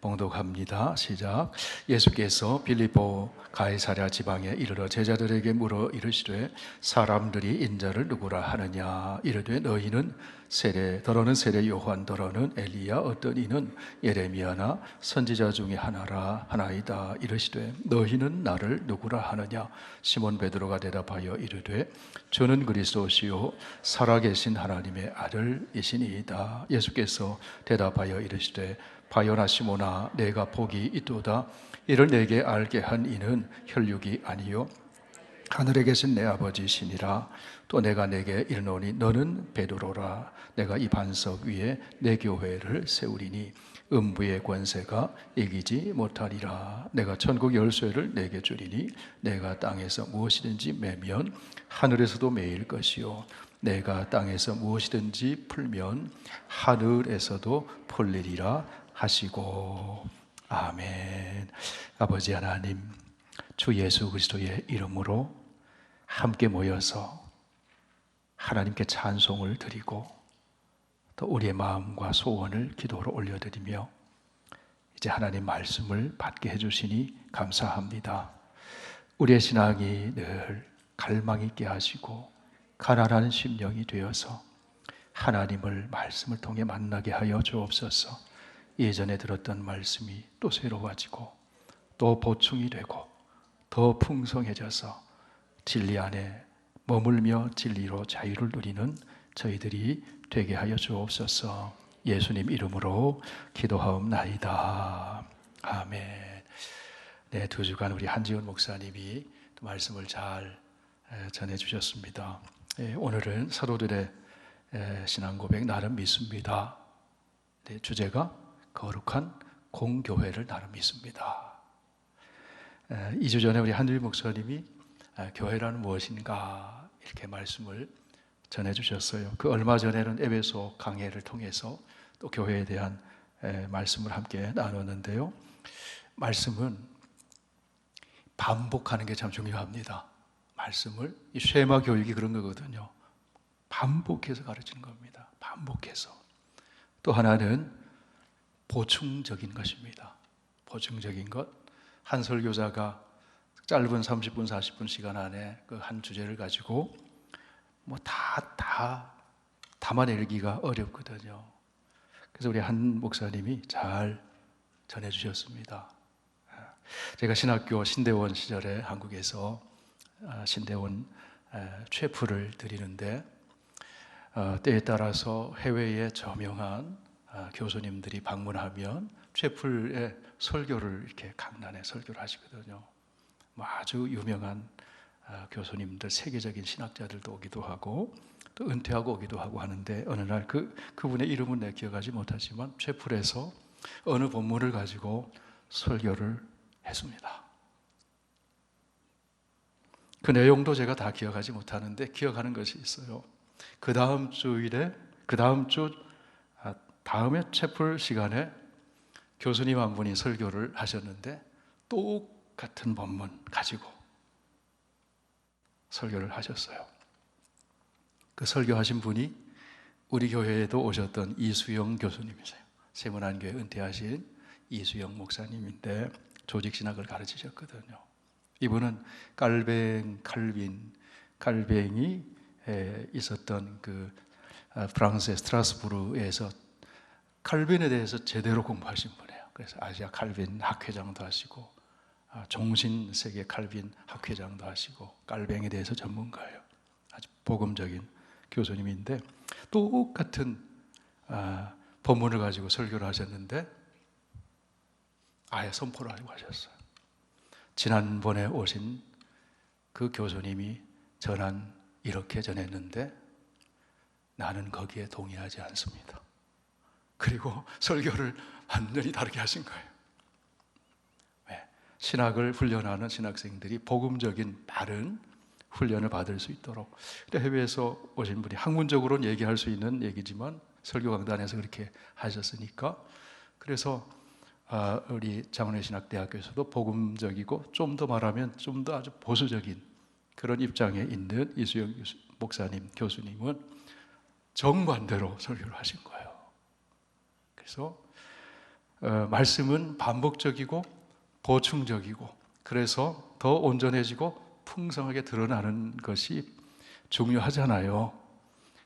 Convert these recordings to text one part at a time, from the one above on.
봉독합니다. 시작. 예수께서 빌립보 가이사랴 지방에 이르러 제자들에게 물어 이르시되 사람들이 인자를 누구라 하느냐. 이르되 너희는 더러는 세례 요한, 더러는 엘리야, 어떤 이는 예레미야나 선지자 중에 하나라 하나이다. 이르시되 너희는 나를 누구라 하느냐. 시몬 베드로가 대답하여 이르되 주는 그리스도시요 살아계신 하나님의 아들이시니이다. 예수께서 대답하여 이르시되 바요나 시모나, 내가 복이 있도다. 이를 내게 알게 한 이는 혈육이 아니요 하늘에 계신 내 아버지시니라. 또 내가 내게 이르노니 너는 베드로라. 내가 이 반석 위에 내 교회를 세우리니 음부의 권세가 이기지 못하리라. 내가 천국 열쇠를 내게 주리니 내가 땅에서 무엇이든지 매면 하늘에서도 매일 것이요 내가 땅에서 무엇이든지 풀면 하늘에서도 풀리리라 하시고. 아멘. 아버지 하나님, 주 예수 그리스도의 이름으로 함께 모여서 하나님께 찬송을 드리고 또 우리의 마음과 소원을 기도로 올려드리며 이제 하나님 말씀을 받게 해주시니 감사합니다. 우리의 신앙이 늘 갈망 있게 하시고 가난한 심령이 되어서 하나님을 말씀을 통해 만나게 하여 주옵소서. 예전에 들었던 말씀이 또 새로워지고 또 보충이 되고 더 풍성해져서 진리 안에 머물며 진리로 자유를 누리는 저희들이 되게 하여 주옵소서. 예수님 이름으로 기도하옵나이다. 아멘. 네, 2주간 우리 한지훈 목사님이 말씀을 잘 전해주셨습니다. 오늘은 사도들의 신앙고백 나름 믿습니다. 네, 주제가 거룩한 공교회를 나름 믿습니다. 2주 전에 우리 한주일 목사님이 교회란 무엇인가 이렇게 말씀을 전해주셨어요. 그 얼마 전에는 에베소 강해를 통해서 또 교회에 대한 말씀을 함께 나눴는데요. 말씀은 반복하는 게 참 중요합니다. 말씀을, 이 쉐마 교육이 그런 거거든요. 반복해서 가르치는 겁니다. 반복해서. 또 하나는 보충적인 것입니다. 보충적인 것. 한 설교자가 짧은 30분, 40분 시간 안에 그 한 주제를 가지고 다 담아내기가 어렵거든요. 그래서 우리 한 목사님이 잘 전해주셨습니다. 제가 신학교 신대원 시절에 한국에서 신대원 최프를 드리는데 때에 따라서 해외의 저명한 교수님들이 방문하면 최풀의 설교를 이렇게 강단에 설교를 하시거든요. 아주 유명한 교수님들, 세계적인 신학자들도 오기도 하고 또 은퇴하고 오기도 하고 하는데 어느 날 그분의 이름은 내가 기억하지 못하지만 최풀에서 어느 본문을 가지고 설교를 했습니다. 그 내용도 제가 다 기억하지 못하는데 기억하는 것이 있어요. 그 다음 다음에 채플 시간에 교수님 한 분이 설교를 하셨는데 똑같은 본문 가지고 설교를 하셨어요. 그 설교하신 분이 우리 교회에도 오셨던 이수영 교수님이세요. 세문안교회 은퇴하신 이수영 목사님인데 조직신학을 가르치셨거든요. 이분은 칼뱅이 있었던 그 프랑스의 스트라스부르에서 칼빈에 대해서 제대로 공부하신 분이에요. 그래서 아시아 칼빈 학회장도 하시고 종신세계 칼빈 학회장도 하시고 칼뱅에 대해서 전문가예요. 아주 복음적인 교수님인데 똑같은 본문을 가지고 설교를 하셨는데 아예 선포를 하고 하셨어요. 지난번에 오신 그 교수님이 이렇게 전했는데 나는 거기에 동의하지 않습니다. 그리고 설교를 완전히 다르게 하신 거예요. 왜? 신학을 훈련하는 신학생들이 복음적인 바른 훈련을 받을 수 있도록. 해외에서 오신 분이 학문적으로는 얘기할 수 있는 얘기지만 설교 강단에서 그렇게 하셨으니까 그래서 우리 장원회신학대학교에서도 복음적이고 좀 더 말하면 좀 더 아주 보수적인 그런 입장에 있는 이수영 목사님, 교수님은 정반대로 설교를 하신 거예요. 그래서 말씀은 반복적이고 보충적이고 그래서 더 온전해지고 풍성하게 드러나는 것이 중요하잖아요.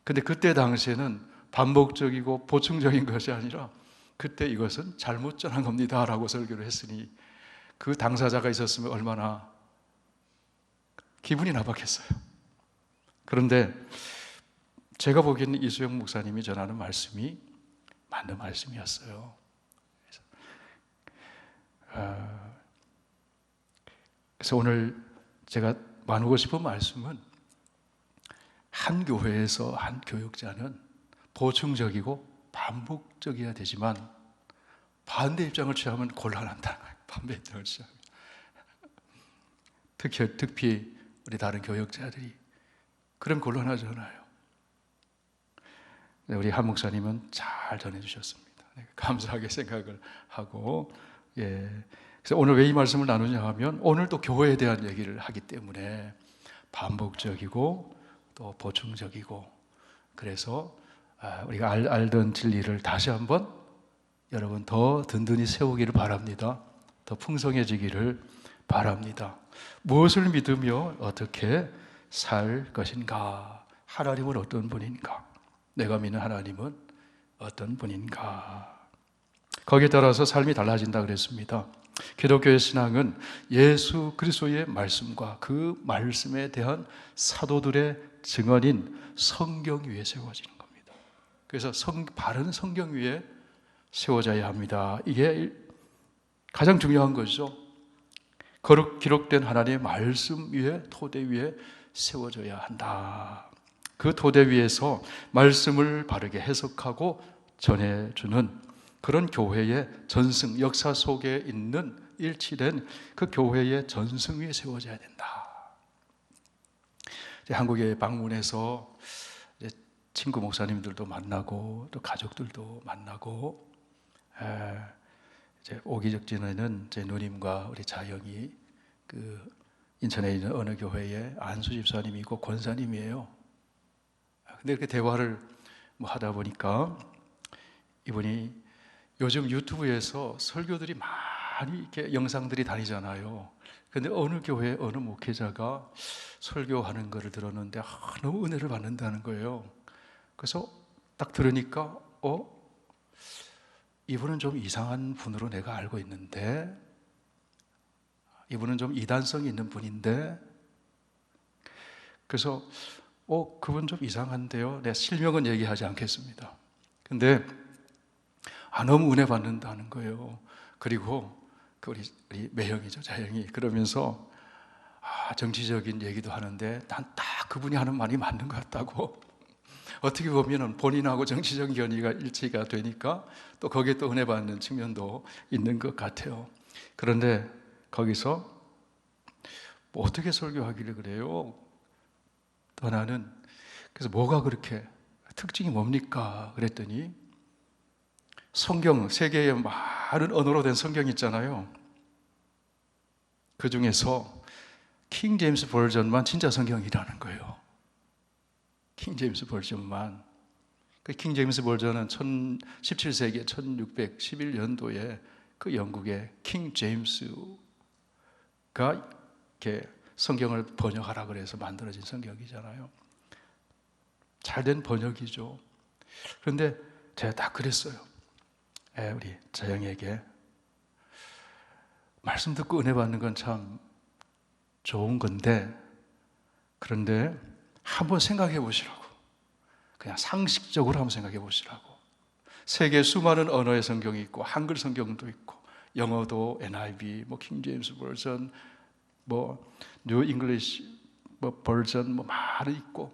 근데 그때 당시에는 반복적이고 보충적인 것이 아니라 그때 이것은 잘못 전한 겁니다 라고 설교를 했으니 그 당사자가 있었으면 얼마나 기분이 나빴겠어요. 그런데 제가 보기에는 이수영 목사님이 전하는 말씀이 맞는 말씀이었어요. 그래서 오늘 제가 나누고 싶은 말씀은 한 교회에서 한 교육자는 보충적이고 반복적이어야 되지만 반대 입장을 취하면 곤란한다는 거예요. 반대 입장을 취하면. 특히 우리 다른 교육자들이 그럼 곤란하잖아요. 우리 한 목사님은 잘 전해주셨습니다. 감사하게 생각을 하고 그래서 오늘 왜 이 말씀을 나누냐 하면 오늘 또 교회에 대한 얘기를 하기 때문에 반복적이고 또 보충적이고 그래서 우리가 알던 진리를 다시 한번 여러분 더 든든히 세우기를 바랍니다. 더 풍성해지기를 바랍니다. 무엇을 믿으며 어떻게 살 것인가? 하나님은 어떤 분인가? 내가 믿는 하나님은 어떤 분인가? 거기에 따라서 삶이 달라진다 그랬습니다. 기독교의 신앙은 예수 그리스도의 말씀과 그 말씀에 대한 사도들의 증언인 성경 위에 세워지는 겁니다. 그래서 바른 성경 위에 세워져야 합니다. 이게 가장 중요한 것이죠. 기록된 하나님의 말씀 위에 토대 위에 세워져야 한다. 그 토대 위에서 말씀을 바르게 해석하고 전해주는 그런 교회의 전승, 역사 속에 있는 일치된 그 교회의 전승 위에 세워져야 된다. 한국에 방문해서 친구 목사님들도 만나고 또 가족들도 만나고 이제 오기 직전에는 제 누님과 우리 자영이 그 인천에 있는 어느 교회에 안수 집사님이고 권사님이에요. 근데 이렇게 대화를 하다 보니까 이분이 요즘 유튜브에서 설교들이 많이 이렇게 영상들이 다니잖아요. 근데 어느 교회 어느 목회자가 설교하는 것을 들었는데 너무 은혜를 받는다는 거예요. 그래서 딱 들으니까 이분은 좀 이상한 분으로 내가 알고 있는데 이분은 좀 이단성이 있는 분인데 그래서 그분 좀 이상한데요. 내가 실명은 얘기하지 않겠습니다. 근데 너무 은혜 받는다는 거예요. 그리고 우리 매형이죠, 자형이 그러면서 정치적인 얘기도 하는데 난 딱 그분이 하는 말이 맞는 것 같다고. 어떻게 보면 본인하고 정치적인 견해가 일치가 되니까 또 거기에 또 은혜 받는 측면도 있는 것 같아요. 그런데 거기서 어떻게 설교하기를 그래요? 또 나는 그래서 뭐가 그렇게 특징이 뭡니까? 그랬더니 성경, 세계의 많은 언어로 된 성경 있잖아요. 그 중에서 킹 제임스 버전만 진짜 성경이라는 거예요. 킹 제임스 버전만. 그 킹 제임스 버전은 17세기 1611년도에 그 영국의 킹 제임스가 이렇게 성경을 번역하라 그래서 만들어진 성경이잖아요. 잘된 번역이죠. 그런데 제가 딱 그랬어요. 우리 자영에게 말씀 듣고 은혜 받는 건 참 좋은 건데 그런데 한번 생각해 보시라고. 그냥 상식적으로 한번 생각해 보시라고. 세계 수많은 언어의 성경이 있고 한글 성경도 있고 영어도 NIV, 킹 제임스 버전, 뉴 잉글리시 버전 많이 있고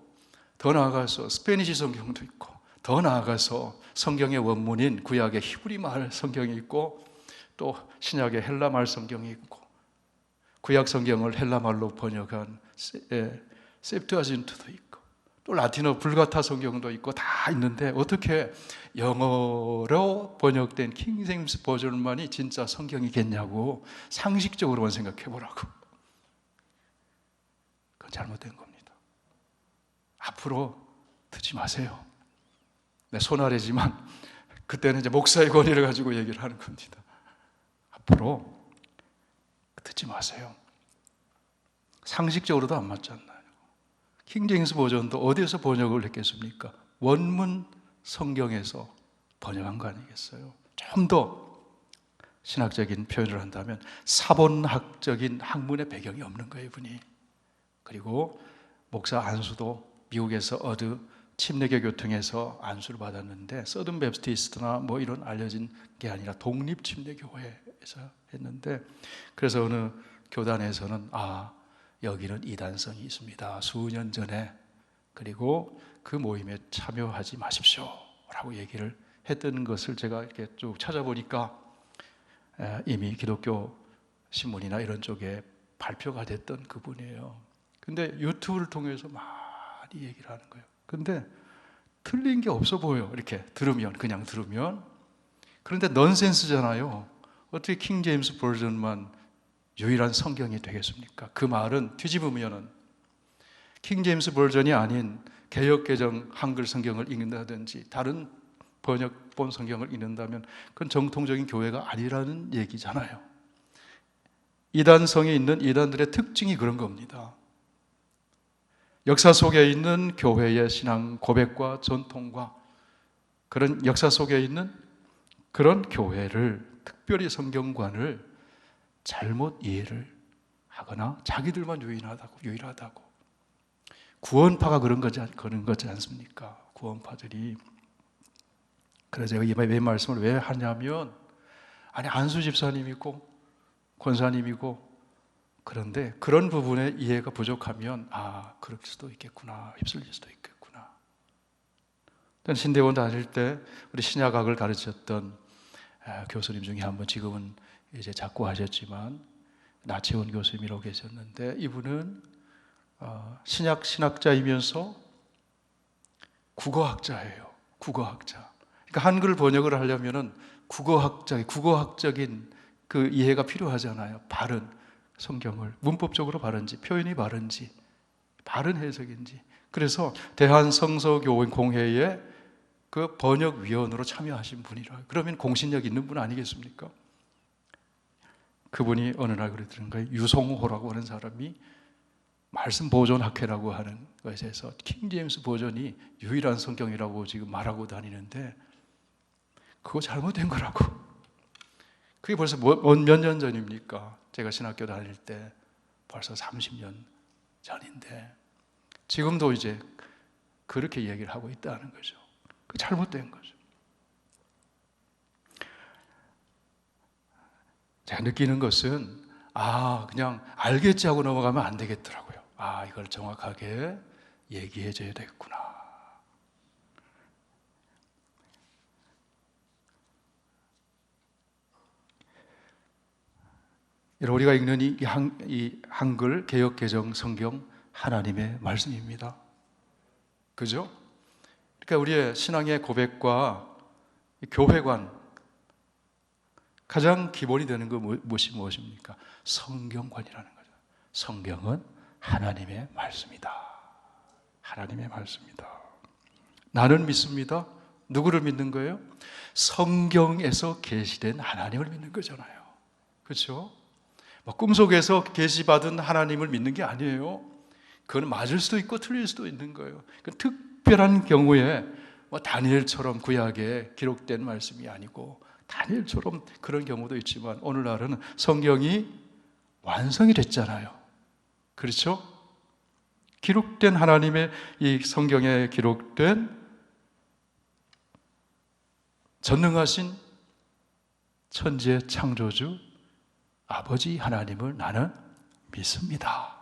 더 나아가서 스페니시 성경도 있고 더 나아가서 성경의 원문인 구약의 히브리 말 성경이 있고 또 신약의 헬라 말 성경이 있고 구약 성경을 헬라 말로 번역한 septuagint도 있고 또 라틴어 불가타 성경도 있고 다 있는데 어떻게 영어로 번역된 킹 제임스 버전만이 진짜 성경이겠냐고 상식적으로만 생각해 보라고. 그건 잘못된 겁니다. 앞으로 듣지 마세요. 내 손아래지만 그때는 이제 목사의 권위를 가지고 얘기를 하는 겁니다. 앞으로 듣지 마세요. 상식적으로도 안 맞잖아요. 킹제임스 버전도 어디에서 번역을 했겠습니까? 원문 성경에서 번역한 거 아니겠어요? 좀 더 신학적인 표현을 한다면 사본학적인 학문의 배경이 없는 거예요, 이분이. 그리고 목사 안수도 미국에서 어느 침례교 교통에서 안수를 받았는데 서든 베프티스트나 뭐 이런 알려진 게 아니라 독립 침례교회에서 했는데, 그래서 어느 교단에서는 여기는 이단성이 있습니다, 수년 전에, 그리고 그 모임에 참여하지 마십시오 라고 얘기를 했던 것을 제가 이렇게 쭉 찾아보니까 이미 기독교 신문이나 이런 쪽에 발표가 됐던 그분이에요. 근데 유튜브를 통해서 많이 얘기를 하는 거예요. 근데 틀린 게 없어 보여요. 이렇게 들으면, 그냥 들으면. 그런데 넌센스잖아요. 어떻게 킹 제임스 버전만 유일한 성경이 되겠습니까? 그 말은 뒤집으면은 킹 제임스 버전이 아닌 개역 개정 한글 성경을 읽는다든지 다른 번역본 성경을 읽는다면 그건 정통적인 교회가 아니라는 얘기잖아요. 이단성에 있는 이단들의 특징이 그런 겁니다. 역사 속에 있는 교회의 신앙 고백과 전통과 그런 역사 속에 있는 그런 교회를, 특별히 성경관을 잘못 이해를 하거나 자기들만 유일하다고. 구원파가 그런 거지 않습니까? 구원파들이. 그래서 제가 이 말씀을 왜 하냐면, 아니 안수 집사님이고 권사님이고, 그런데 그런 부분에 이해가 부족하면 그럴 수도 있겠구나, 휩쓸릴 수도 있겠구나. 신대원 다닐 때 우리 신약학을 가르쳤던 교수님 중에 한 분, 지금은 이제 작고하셨지만 나채원 교수님이라고 계셨는데, 이분은 신학자이면서 국어학자예요. 국어학자. 그러니까 한글 번역을 하려면은 국어학적인 그 이해가 필요하잖아요. 바른 성경을 문법적으로 바른지, 표현이 바른지, 바른 해석인지. 그래서 대한성서교원 공회의 그 번역위원으로 참여하신 분이라. 그러면 공신력 있는 분 아니겠습니까? 그분이 어느 날 그러더는 거예요. 유송호라고 하는 사람이 말씀 보존학회라고 하는 것에서 킹 제임스 버전이 유일한 성경이라고 지금 말하고 다니는데 그거 잘못된 거라고. 그게 벌써 몇 년 전입니까? 제가 신학교 다닐 때 벌써 30년 전인데 지금도 이제 그렇게 얘기를 하고 있다는 거죠. 그 잘못된 거죠. 제가 느끼는 것은 그냥 알겠지 하고 넘어가면 안 되겠더라고요. 이걸 정확하게 얘기해 줘야 되겠구나. 우리가 읽는 이 한글 개역 개정 성경 하나님의 말씀입니다. 그죠? 그러니까 우리의 신앙의 고백과 교회관 가장 기본이 되는 거 무엇입니까? 성경관이라는 거죠. 성경은 하나님의 말씀이다. 하나님의 말씀이다. 나는 믿습니다. 누구를 믿는 거예요? 성경에서 계시된 하나님을 믿는 거잖아요. 그렇죠? 꿈속에서 계시받은 하나님을 믿는 게 아니에요. 그건 맞을 수도 있고 틀릴 수도 있는 거예요. 특별한 경우에 다니엘처럼 구약에 기록된 말씀이 아니고 다니엘처럼 그런 경우도 있지만 오늘날은 성경이 완성이 됐잖아요. 그렇죠? 기록된 하나님의 이 성경에 기록된 전능하신 천지의 창조주 아버지 하나님을 나는 믿습니다.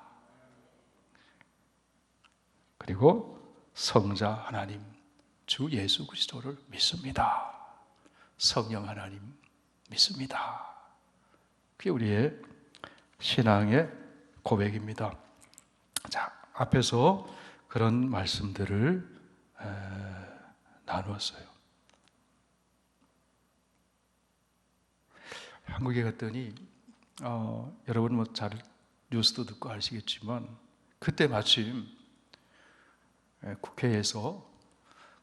그리고 성자 하나님 주 예수 그리스도를 믿습니다. 성령 하나님 믿습니다. 그게 우리의 신앙의 고백입니다. 자, 앞에서 그런 말씀들을 나누었어요. 한국에 갔더니 여러분 잘 뉴스도 듣고 아시겠지만 그때 마침 국회에서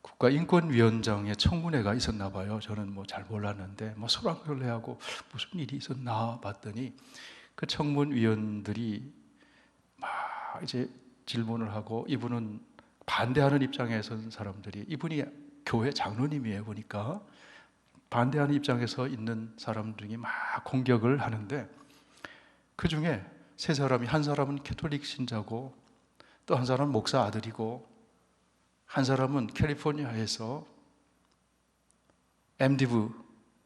국가인권위원장의 청문회가 있었나 봐요. 저는 잘 몰랐는데 소란결례하고 무슨 일이 있었나 봤더니 그 청문위원들이 막 이제 질문을 하고, 이분은 반대하는 입장에 선 사람들이, 이분이 교회 장로님이에요. 보니까 반대하는 입장에서 있는 사람들이 막 공격을 하는데, 그 중에 세 사람이, 한 사람은 캐톨릭 신자고, 또 한 사람은 목사 아들이고, 한 사람은 캘리포니아에서 MDiv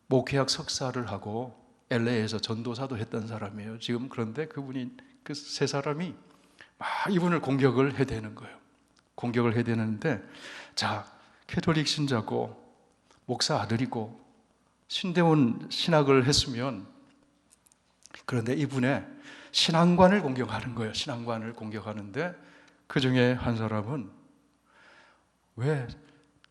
목회학 석사를 하고 LA에서 전도사도 했던 사람이에요. 지금 그런데 그분이, 그 세 사람이 막 이분을 공격을 해대는 거예요. 공격을 해대는데, 자, 캐톨릭 신자고 목사 아들이고 신대원 신학을 했으면, 그런데 이분의 신앙관을 공격하는 거예요. 신앙관을 공격하는데, 그 중에 한 사람은 왜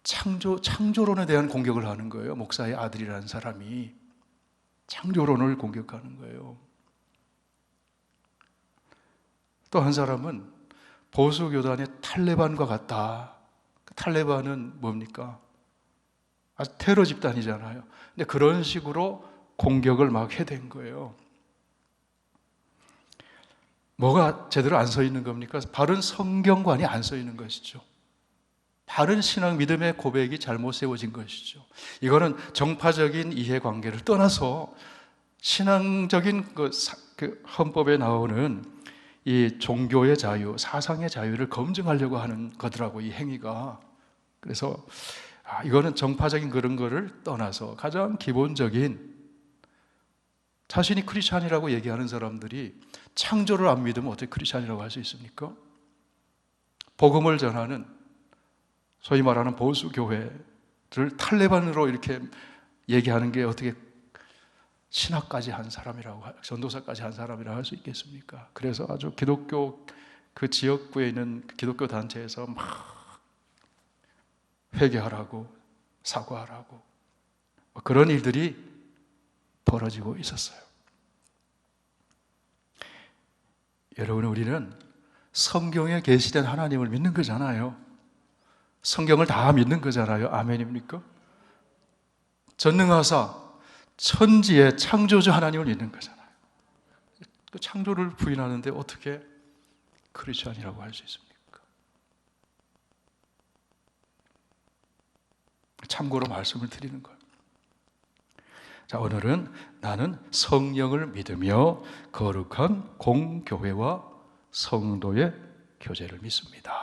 창조론에 대한 공격을 하는 거예요. 목사의 아들이라는 사람이 창조론을 공격하는 거예요. 또 한 사람은 보수교단의 탈레반과 같다. 탈레반은 뭡니까? 아주 테러 집단이잖아요. 근데 그런 식으로 공격을 막 해댄 거예요. 뭐가 제대로 안 서 있는 겁니까? 바른 성경관이 안 서 있는 것이죠. 바른 신앙 믿음의 고백이 잘못 세워진 것이죠. 이거는 정파적인 이해관계를 떠나서 신앙적인 그 헌법에 나오는 이 종교의 자유, 사상의 자유를 검증하려고 하는 거더라고, 이 행위가. 그래서 이거는 정파적인 그런 거를 떠나서 가장 기본적인, 자신이 크리스찬이라고 얘기하는 사람들이 창조를 안 믿으면 어떻게 크리스찬이라고 할 수 있습니까? 복음을 전하는 소위 말하는 보수교회를 탈레반으로 이렇게 얘기하는 게 어떻게 신학까지 한 사람이라고, 전도사까지 한 사람이라고 할 수 있겠습니까? 그래서 아주 기독교, 그 지역구에 있는 기독교 단체에서 막 회개하라고, 사과하라고, 그런 일들이 벌어지고 있었어요. 여러분, 우리는 성경에 계시된 하나님을 믿는 거잖아요. 성경을 다 믿는 거잖아요. 아멘입니까? 전능하사 천지의 창조주 하나님을 믿는 거잖아요. 그 창조를 부인하는데 어떻게 크리스천이라고 할 수 있습니까? 참고로 말씀을 드리는 거예요. 자, 오늘은 나는 성령을 믿으며 거룩한 공교회와 성도의 교제를 믿습니다.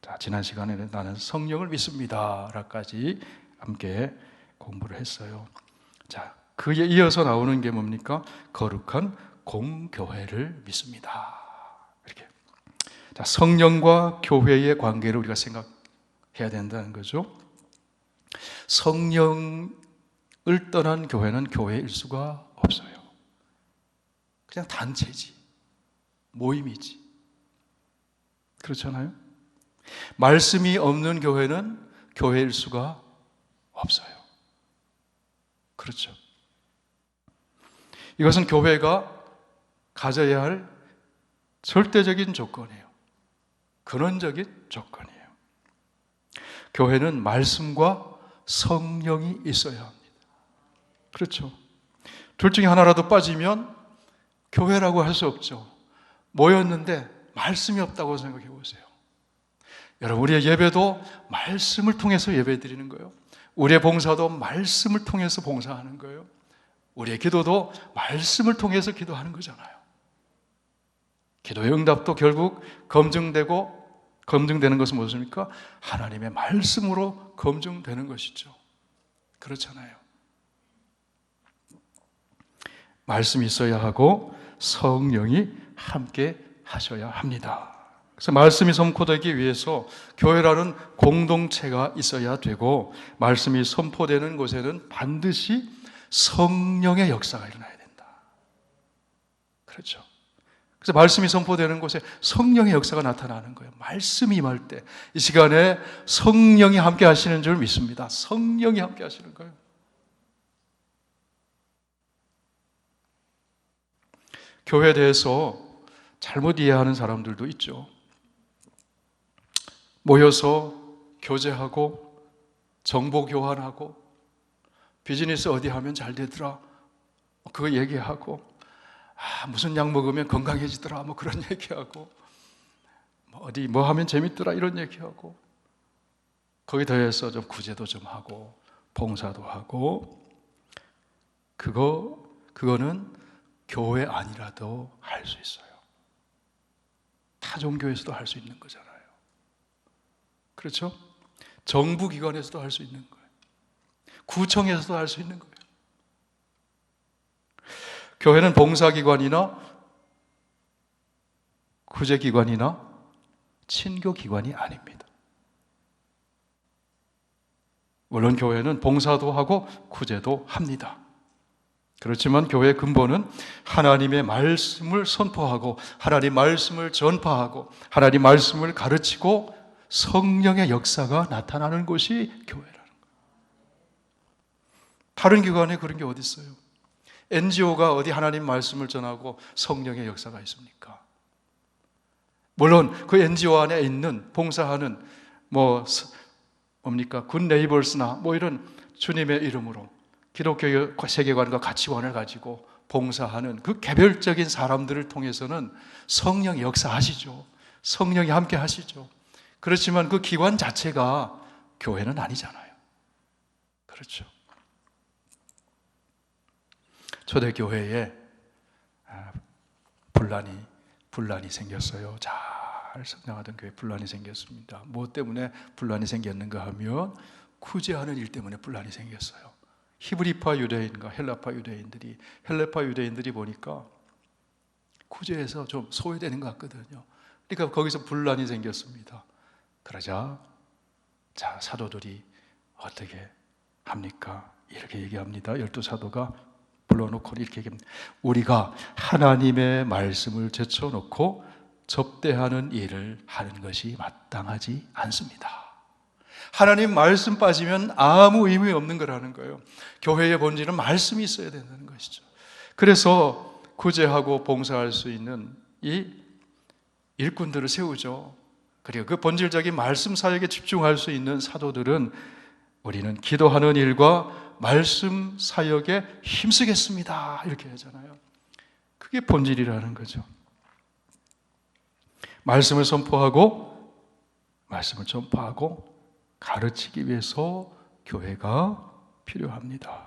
자, 지난 시간에는 나는 성령을 믿습니다 라까지 함께 공부를 했어요. 자, 그에 이어서 나오는 게 뭡니까? 거룩한 공교회를 믿습니다. 이렇게. 자, 성령과 교회의 관계를 우리가 생각해야 된다는 거죠. 성령을 떠난 교회는 교회일 수가 없어요. 그냥 단체지, 모임이지. 그렇잖아요? 말씀이 없는 교회는 교회일 수가 없어요. 그렇죠? 이것은 교회가 가져야 할 절대적인 조건이에요. 근원적인 조건이에요. 교회는 말씀과 성령이 있어야 합니다. 그렇죠? 둘 중에 하나라도 빠지면 교회라고 할 수 없죠. 모였는데 말씀이 없다고 생각해 보세요. 여러분, 우리의 예배도 말씀을 통해서 예배 드리는 거예요. 우리의 봉사도 말씀을 통해서 봉사하는 거예요. 우리의 기도도 말씀을 통해서 기도하는 거잖아요. 기도의 응답도 결국 검증되는 것은 무엇입니까? 하나님의 말씀으로 검증되는 것이죠. 그렇잖아요. 말씀이 있어야 하고 성령이 함께 하셔야 합니다. 그래서 말씀이 선포되기 위해서 교회라는 공동체가 있어야 되고, 말씀이 선포되는 곳에는 반드시 성령의 역사가 일어나야 된다. 그렇죠? 그래서 말씀이 선포되는 곳에 성령의 역사가 나타나는 거예요. 말씀이 임할 때 이 시간에 성령이 함께 하시는 줄 믿습니다. 성령이 함께 하시는 거예요. 교회에 대해서 잘못 이해하는 사람들도 있죠. 모여서 교제하고 정보 교환하고 비즈니스 어디 하면 잘 되더라 그거 얘기하고 무슨 약 먹으면 건강해지더라 뭐 그런 얘기하고 어디 뭐 하면 재밌더라 이런 얘기하고 거기 더해서 좀 구제도 좀 하고 봉사도 하고 그거는 교회 아니라도 할 수 있어요. 타 종교에서도 할 수 있는 거잖아요. 그렇죠? 정부기관에서도 할 수 있는 거예요. 구청에서도 할 수 있는 거예요. 교회는 봉사기관이나 구제기관이나 친교기관이 아닙니다. 물론 교회는 봉사도 하고 구제도 합니다. 그렇지만 교회의 근본은 하나님의 말씀을 선포하고 하나님 말씀을 전파하고 하나님 말씀을 가르치고 성령의 역사가 나타나는 것이 교회라는 거예요. 다른 기관에 그런 게 어디 있어요? NGO가 어디 하나님 말씀을 전하고 성령의 역사가 있습니까? 물론 그 NGO 안에 있는 봉사하는 뭡니까? 굿 네이버스나 이런 주님의 이름으로 기독교의 세계관과 가치관을 가지고 봉사하는 그 개별적인 사람들을 통해서는 성령이 역사하시죠. 성령이 함께 하시죠. 그렇지만 그 기관 자체가 교회는 아니잖아요. 그렇죠. 초대교회에 분란이 생겼어요. 잘 성장하던 교회에 분란이 생겼습니다. 뭐 때문에 분란이 생겼는가 하면 구제하는 일 때문에 분란이 생겼어요. 히브리파 유대인과 헬라파 유대인들이 보니까 구제에서 좀 소외되는 것 같거든요. 그러니까 거기서 분란이 생겼습니다. 그러자 사도들이 어떻게 합니까? 이렇게 얘기합니다. 12사도가 불러놓고 이렇게 얘기합니다. 우리가 하나님의 말씀을 제쳐놓고 접대하는 일을 하는 것이 마땅하지 않습니다. 하나님 말씀 빠지면 아무 의미 없는 거라는 거예요. 교회의 본질은 말씀이 있어야 된다는 것이죠. 그래서 구제하고 봉사할 수 있는 이 일꾼들을 세우죠. 그리고 그 본질적인 말씀 사역에 집중할 수 있는 사도들은 우리는 기도하는 일과 말씀 사역에 힘쓰겠습니다 이렇게 하잖아요. 그게 본질이라는 거죠. 말씀을 선포하고 말씀을 전파하고 가르치기 위해서 교회가 필요합니다.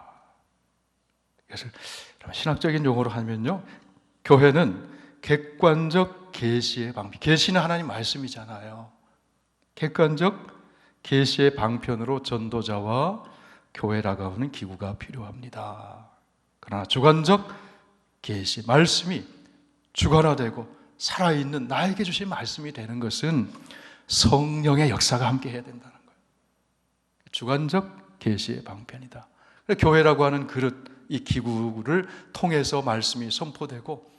그래서 신학적인 용어로 하면요, 교회는 객관적 계시의 방편, 계시는 하나님 말씀이잖아요. 객관적 계시의 방편으로 전도자와 교회라고 하는 기구가 필요합니다. 그러나 주관적 계시, 말씀이 주관화되고 살아있는 나에게 주신 말씀이 되는 것은 성령의 역사가 함께 해야 된다는 거예요. 주관적 계시의 방편이다. 교회라고 하는 그릇, 이 기구를 통해서 말씀이 선포되고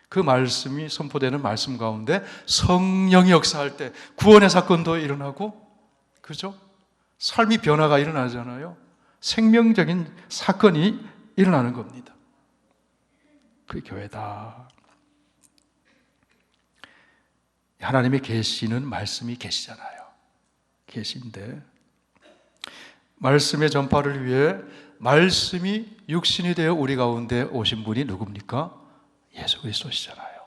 그 말씀이 선포되는 말씀 가운데 성령이 역사할 때 구원의 사건도 일어나고, 그죠? 삶이 변화가 일어나잖아요. 생명적인 사건이 일어나는 겁니다. 그게 교회다. 하나님의 계시는 말씀이 계시잖아요. 계시인데 말씀의 전파를 위해 말씀이 육신이 되어 우리 가운데 오신 분이 누굽니까? 예수 그리스도시잖아요.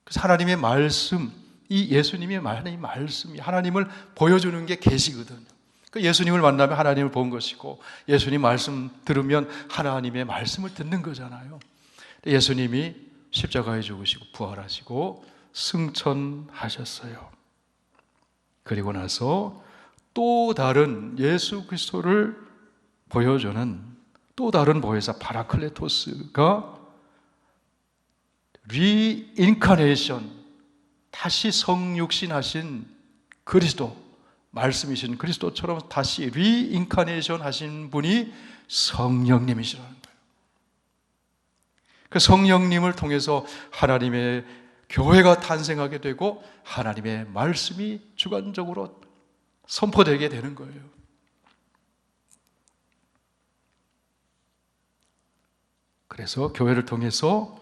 그래서 하나님의 말씀, 이 예수님이 하나님의 말씀이 하나님을 보여주는 게 계시거든요. 그 예수님을 만나면 하나님을 본 것이고 예수님 말씀 들으면 하나님의 말씀을 듣는 거잖아요. 예수님이 십자가에 죽으시고 부활하시고 승천하셨어요. 그리고 나서 또 다른 예수 그리스도를 보여주는 또 다른 보혜사 파라클레토스가 리인카네이션, 다시 성육신하신 그리스도, 말씀이신 그리스도처럼 다시 리인카네이션 하신 분이 성령님이시라는 거예요. 그 성령님을 통해서 하나님의 교회가 탄생하게 되고 하나님의 말씀이 주관적으로 선포되게 되는 거예요. 그래서 교회를 통해서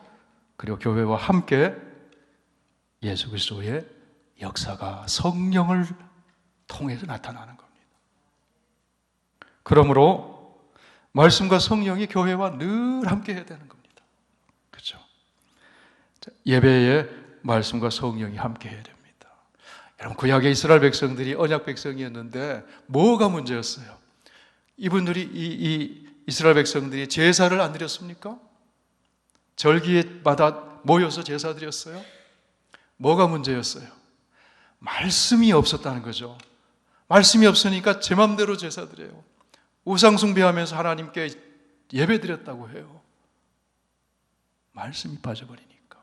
그리고 교회와 함께 예수 그리스도의 역사가 성령을 통해서 나타나는 겁니다. 그러므로 말씀과 성령이 교회와 늘 함께 해야 되는 겁니다. 그렇죠? 예배에 말씀과 성령이 함께 해야 됩니다. 여러분, 구약의 이스라엘 백성들이 언약 백성이었는데 뭐가 문제였어요? 이분들이 이 이스라엘 백성들이 제사를 안 드렸습니까? 절기마다 모여서 제사 드렸어요? 뭐가 문제였어요? 말씀이 없었다는 거죠. 말씀이 없으니까 제 맘대로 제사 드려요. 우상 숭배하면서 하나님께 예배 드렸다고 해요. 말씀이 빠져버리니까.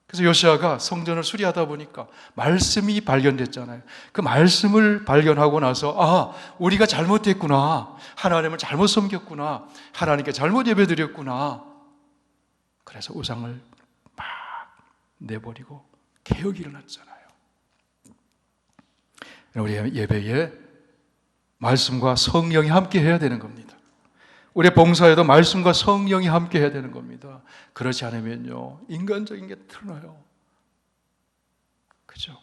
그래서 요시아가 성전을 수리하다 보니까 말씀이 발견됐잖아요. 그 말씀을 발견하고 나서 우리가 잘못했구나. 하나님을 잘못 섬겼구나. 하나님께 잘못 예배드렸구나. 그래서 우상을 막 내버리고 개혁이 일어났잖아요. 우리 예배에 말씀과 성령이 함께 해야 되는 겁니다. 우리 봉사에도 말씀과 성령이 함께 해야 되는 겁니다. 그렇지 않으면요, 인간적인 게 드러나요. 그죠?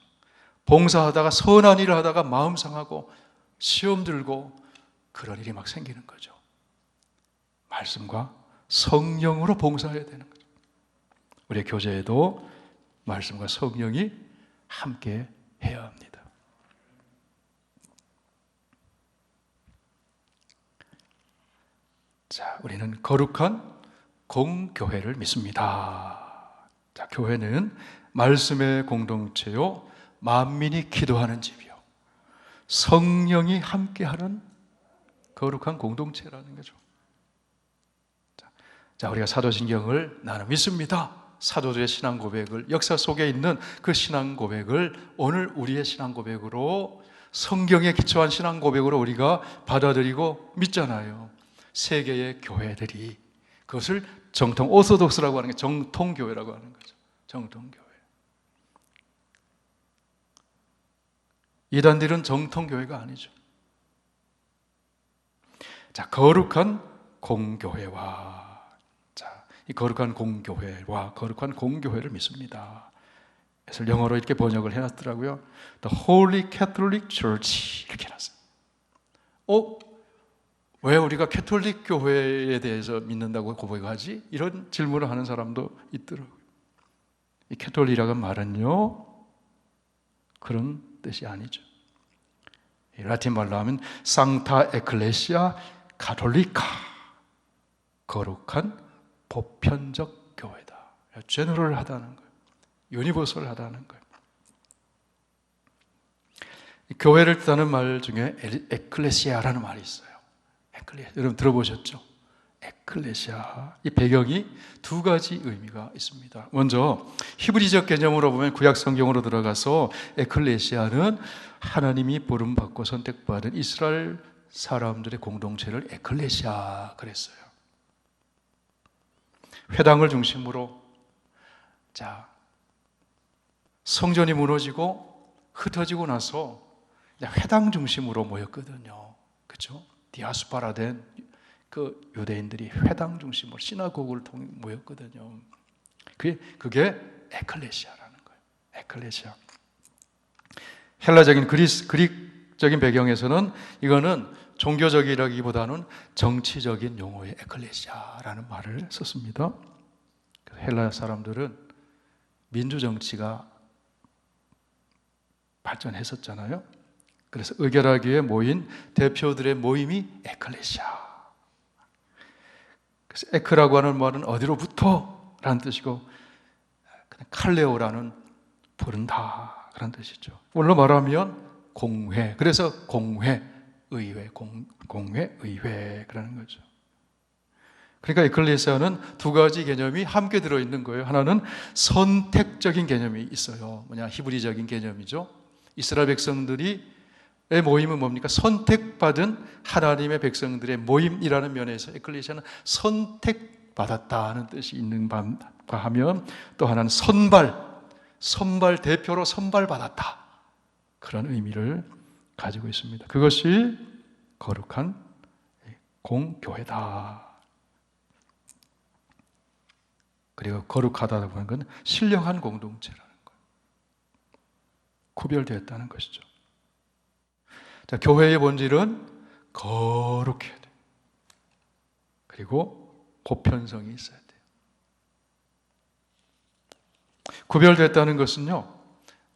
봉사하다가 선한 일을 하다가 마음 상하고 시험 들고 그런 일이 막 생기는 거죠. 말씀과 성령으로 봉사해야 되는 거죠. 우리 교제에도 말씀과 성령이 함께 해야 합니다. 자, 우리는 거룩한 공교회를 믿습니다. 자, 교회는 말씀의 공동체요, 만민이 기도하는 집이요, 성령이 함께하는 거룩한 공동체라는 거죠. 자, 우리가 사도신경을 나는 믿습니다. 사도들의 신앙 고백을, 역사 속에 있는 그 신앙 고백을 오늘 우리의 신앙 고백으로, 성경에 기초한 신앙 고백으로 우리가 받아들이고 믿잖아요. 세계의 교회들이 그것을 정통 오소독스라고 하는 게 정통교회라고 하는 거죠. 정통교회. 이단들은 정통교회가 아니죠. 자, 거룩한 공교회와, 자, 이 거룩한 공교회와 거룩한 공교회를 믿습니다. 그래서 영어로 이렇게 번역을 해놨더라고요. The Holy Catholic Church 이렇게 해놨어요. 왜 우리가 캐톨릭 교회에 대해서 믿는다고 고백하지? 이런 질문을 하는 사람도 있더라고요. 이 캐톨릭이라는 말은요, 그런 뜻이 아니죠. 라틴 말로 하면 상타 에클레시아 가톨리카, 거룩한 보편적 교회다. 제너럴하다는 거예요. 유니버설하다는 거예요. 교회를 뜻하는 말 중에 에클레시아라는 말이 있어요. 여러분 들어보셨죠? 에클레시아. 이 배경이 두 가지 의미가 있습니다. 먼저 히브리적 개념으로 보면 구약 성경으로 들어가서 에클레시아는 하나님이 부름받고 선택받은 이스라엘 사람들의 공동체를 에클레시아 그랬어요. 회당을 중심으로, 자, 성전이 무너지고 흩어지고 나서 회당 중심으로 모였거든요. 그렇죠? 디아스파라된 그 유대인들이 회당 중심으로 시나고그를 통해 모였거든요. 그게 에클레시아라는 거예요. 에클레시아. 헬라적인 그릭적인 배경에서는 이거는 종교적이라기보다는 정치적인 용어의 에클레시아라는 말을 썼습니다. 헬라 사람들은 민주정치가 발전했었잖아요. 그래서 의결하기에 모인 대표들의 모임이 에클레시아. 그래서 에크라고 하는 말은 어디로부터? 라는 뜻이고, 칼레오라는 부른다 그런 뜻이죠. 원로 말하면 공회. 그래서 공회, 의회, 공회, 의회 그러는 거죠. 그러니까 에클레시아는 두 가지 개념이 함께 들어있는 거예요. 하나는 선택적인 개념이 있어요. 히브리적인 개념이죠. 이스라엘 백성들이 모임은 뭡니까? 선택받은 하나님의 백성들의 모임이라는 면에서 에클레시아는 선택받았다는 뜻이 있는가 하면, 또 하나는 선발 대표로 선발받았다, 그런 의미를 가지고 있습니다. 그것이 거룩한 공교회다. 그리고 거룩하다고 하는 건 신령한 공동체라는 거예요. 구별되었다는 것이죠. 자, 교회의 본질은 거룩해야 돼요. 그리고 보편성이 있어야 돼요. 구별됐다는 것은요,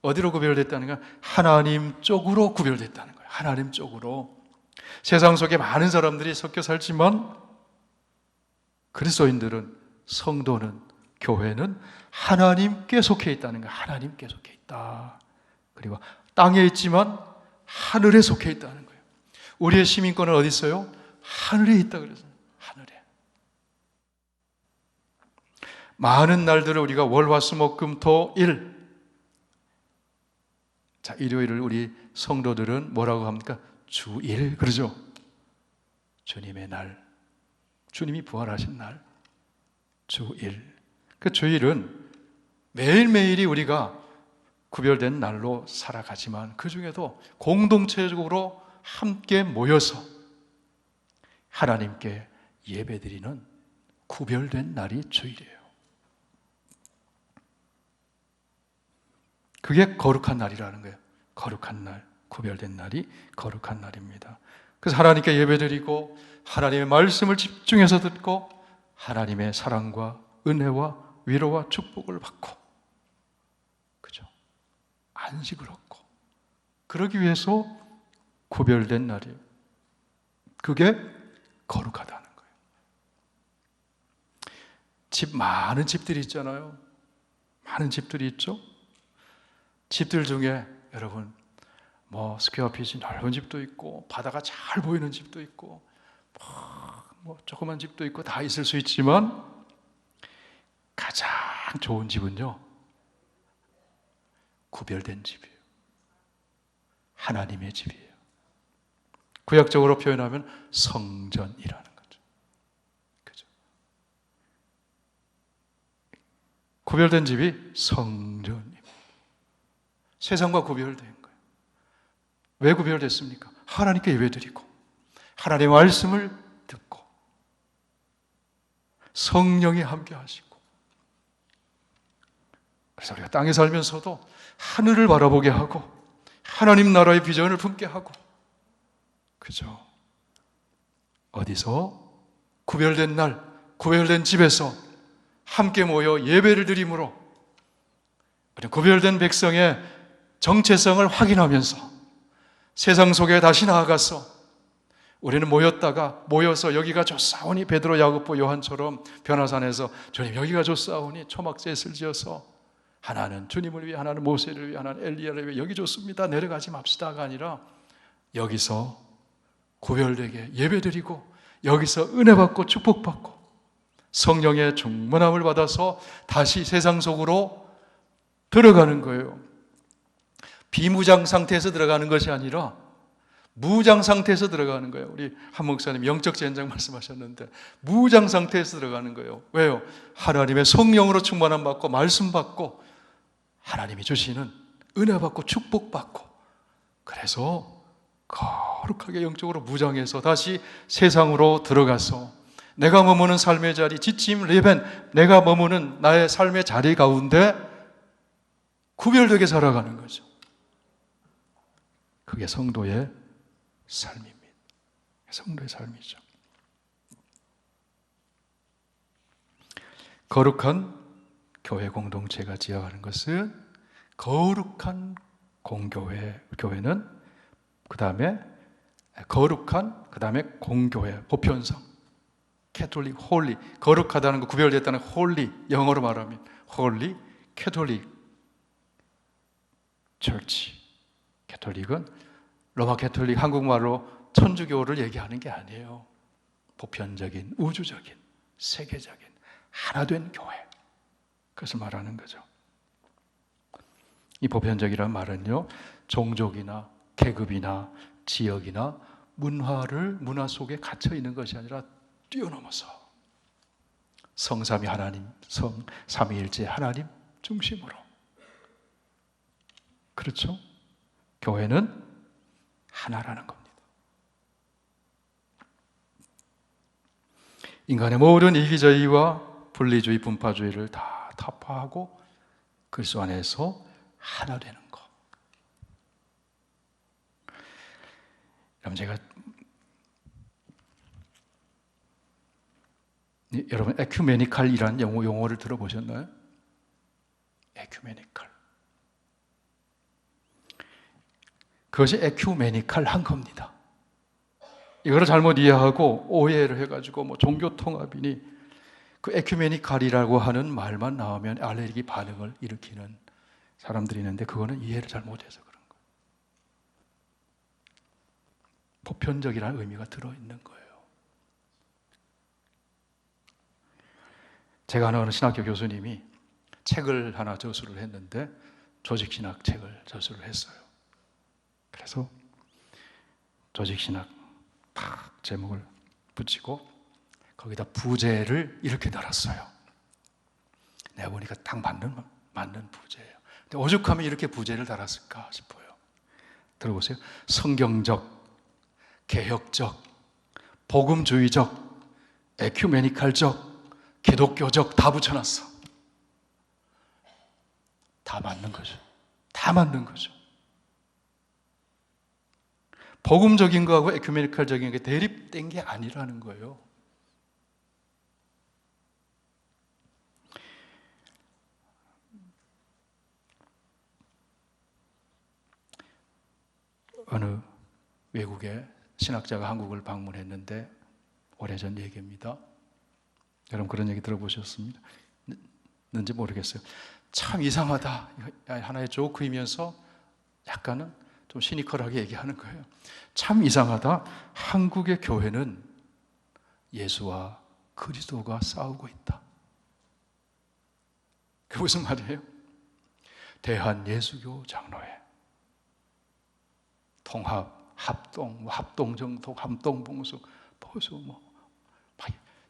어디로 구별됐다는 건 하나님 쪽으로 구별됐다는 거예요. 하나님 쪽으로. 세상 속에 많은 사람들이 섞여 살지만 그리스도인들은, 성도는, 교회는 하나님께 속해 있다는 거예요. 하나님께 속해 있다. 그리고 땅에 있지만 하늘에 속해 있다는 거예요. 우리의 시민권은 어디 있어요? 하늘에 있다 그랬어요. 하늘에. 많은 날들을 우리가 월, 화, 수, 목, 금, 토, 일. 자, 일요일을 우리 성도들은 뭐라고 합니까? 주일. 그러죠? 주님의 날. 주님이 부활하신 날. 주일. 그 주일은 매일매일이 우리가 구별된 날로 살아가지만 그 중에도 공동체적으로 함께 모여서 하나님께 예배드리는 구별된 날이 주일이에요. 그게 거룩한 날이라는 거예요. 거룩한 날, 구별된 날이 거룩한 날입니다. 그래서 하나님께 예배드리고 하나님의 말씀을 집중해서 듣고 하나님의 사랑과 은혜와 위로와 축복을 받고, 그죠? 안식을 얻고, 그러기 위해서 구별된 날이에요. 그게 거룩하다는 거예요. 많은 집들이 있잖아요. 많은 집들이 있죠. 집들 중에 여러분, 스퀘어 핏이 넓은 집도 있고 바다가 잘 보이는 집도 있고 조그만 집도 있고 다 있을 수 있지만 가장 좋은 집은요, 구별된 집이에요. 하나님의 집이에요. 구약적으로 표현하면 성전이라는 거죠. 그죠? 구별된 집이 성전입니다. 세상과 구별된 거예요. 왜 구별됐습니까? 하나님께 예배드리고 하나님의 말씀을 듣고 성령이 함께 하시고, 그래서 우리가 땅에 살면서도 하늘을 바라보게 하고 하나님 나라의 비전을 품게 하고, 그죠? 어디서? 구별된 날, 구별된 집에서 함께 모여 예배를 드림으로 우리 구별된 백성의 정체성을 확인하면서 세상 속에 다시 나아가서 우리는 모여서 여기가 좋사오니, 베드로, 야고보, 요한처럼 변화산에서 주님 여기가 좋사오니 초막셋을 지어서 하나는 주님을 위해, 하나는 모세를 위해, 하나는 엘리야를 위해, 여기 좋습니다, 내려가지 맙시다가 아니라 여기서 구별되게 예배드리고 여기서 은혜 받고 축복받고 성령의 충만함을 받아서 다시 세상 속으로 들어가는 거예요. 비무장 상태에서 들어가는 것이 아니라 무장 상태에서 들어가는 거예요. 우리 한 목사님 영적 전쟁 말씀하셨는데 무장 상태에서 들어가는 거예요. 왜요? 하나님의 성령으로 충만함 받고 말씀 받고 하나님이 주시는 은혜 받고 축복 받고, 그래서 거룩하게 영적으로 무장해서 다시 세상으로 들어가서 내가 머무는 삶의 자리, 지침, 레벤, 내가 머무는 나의 삶의 자리 가운데 구별되게 살아가는 거죠. 그게 성도의 삶입니다. 성도의 삶이죠. 거룩한 교회 공동체가 지어가는 것은 거룩한 공교회, 교회는 그 다음에 거룩한, 그 다음에 공교회, 보편성, 캐톨릭, 홀리, 거룩하다는 거 구별됐다는 홀리, 영어로 말하면 홀리, 캐톨릭, 철치. 캐톨릭은 로마 캐톨릭, 한국말로 천주교를 얘기하는 게 아니에요. 보편적인, 우주적인, 세계적인 하나된 교회, 그것을 말하는 거죠. 이 보편적이라는 말은요, 종족이나 계급이나 지역이나 문화 속에 갇혀 있는 것이 아니라 뛰어넘어서 성삼위 하나님, 삼위일체 하나님 중심으로, 그렇죠? 교회는 하나라는 겁니다. 인간의 모든 이기주의와 분리주의, 분파주의를 다 타파하고 그리스도 안에서 하나 되는 것. 제가 여러분 에큐메니칼이라는 용어를 들어보셨나요? 에큐메니칼. 그것이 에큐메니칼한 겁니다. 이거를 잘못 이해하고 오해를 해가지고 종교 통합이니 그 에큐메니칼이라고 하는 말만 나오면 알레르기 반응을 일으키는 사람들이 있는데 그거는 이해를 잘못해서 그런 거예요. 보편적이라는 의미가 들어있는 거예요. 제가 아는 신학교 교수님이 책을 하나 저술을 했는데 조직신학 책을 저술을 했어요. 그래서 조직신학 딱 제목을 붙이고 거기다 부제를 이렇게 달았어요. 내가 보니까 딱 맞는 부제예요. 근데 오죽하면 이렇게 부제를 달았을까 싶어요. 들어보세요. 성경적, 개혁적, 복음주의적, 에큐메니칼적, 기독교적 다 붙여놨어. 다 맞는 거죠. 다 맞는 거죠. 복음적인 거하고 에큐메니칼적인 게 대립된 게 아니라는 거예요. 어느 외국의 신학자가 한국을 방문했는데 오래전 얘기입니다. 여러분 그런 얘기 들어보셨습니다? 는지 모르겠어요. 참 이상하다. 하나의 조크이면서 약간은 좀 시니컬하게 얘기하는 거예요. 참 이상하다. 한국의 교회는 예수와 그리스도가 싸우고 있다. 그게 무슨 말이에요? 대한예수교 장로회 통합, 합동, 합동정통, 합동봉수, 보수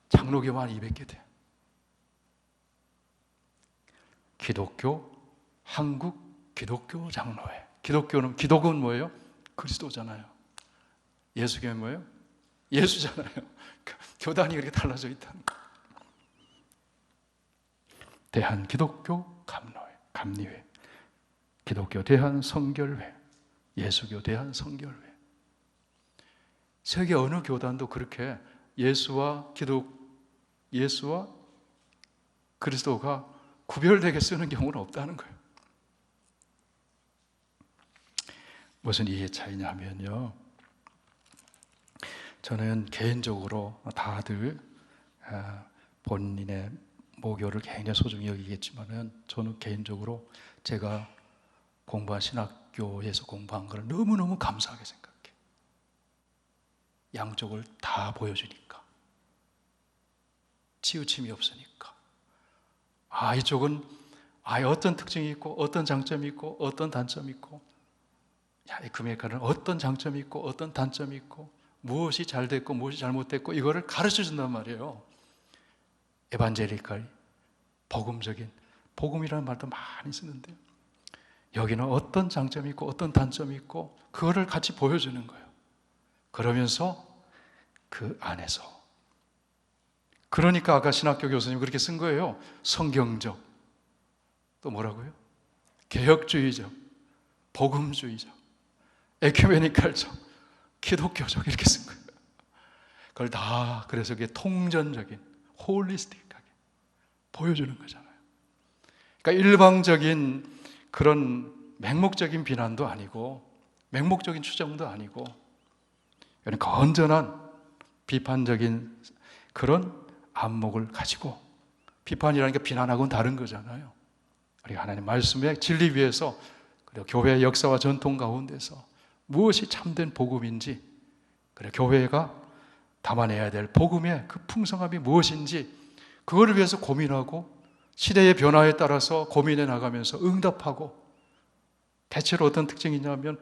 장로교만 200개 돼. 기독교, 한국 기독교 장로회. 기독은 뭐예요? 그리스도잖아요. 예수교는 뭐예요? 예수잖아요. 교단이 그렇게 달라져 있다는 거. 대한 기독교 감리회, 기독교 대한 성결회, 예수교 대한 성결회. 세계 어느 교단도 그렇게 예수와 그리스도가 구별되게 쓰는 경우는 없다는 거예요. 무슨 이해 차이냐 하면요, 저는 개인적으로 다들 본인의 모교를 굉장히 소중히 여기겠지만은 저는 개인적으로 제가 공부한 신학교에서 공부한 걸 너무너무 감사하게 생각해요. 양쪽을 다 보여주니까. 치우침이 없으니까. 이쪽은 어떤 특징이 있고 어떤 장점이 있고 어떤 단점이 있고, 에큐메니칼은 어떤 장점이 있고 어떤 단점이 있고 무엇이 잘 됐고 무엇이 잘못됐고 이거를 가르쳐 준단 말이에요. 에반젤리칼, 복음적인, 복음이라는 말도 많이 쓰는데 여기는 어떤 장점이 있고 어떤 단점이 있고 그거를 같이 보여주는 거예요. 그러면서 그 안에서, 그러니까 아까 신학교 교수님 그렇게 쓴 거예요. 성경적, 또 뭐라고요? 개혁주의적, 복음주의적, 에큐메니칼적, 기독교적 이렇게 쓴 거예요. 그걸 다 그래서 그게 통전적인, 홀리스틱하게 보여주는 거잖아요. 그러니까 일방적인 그런 맹목적인 비난도 아니고 맹목적인 추정도 아니고 건전한 비판적인 그런 안목을 가지고, 비판이라는 게 비난하고는 다른 거잖아요. 우리가 하나님 말씀의 진리 위에서, 그리고 교회의 역사와 전통 가운데서 무엇이 참된 복음인지, 그리고 교회가 담아내야 될 복음의 그 풍성함이 무엇인지 그거를 위해서 고민하고 시대의 변화에 따라서 고민해 나가면서 응답하고, 대체로 어떤 특징이 있냐면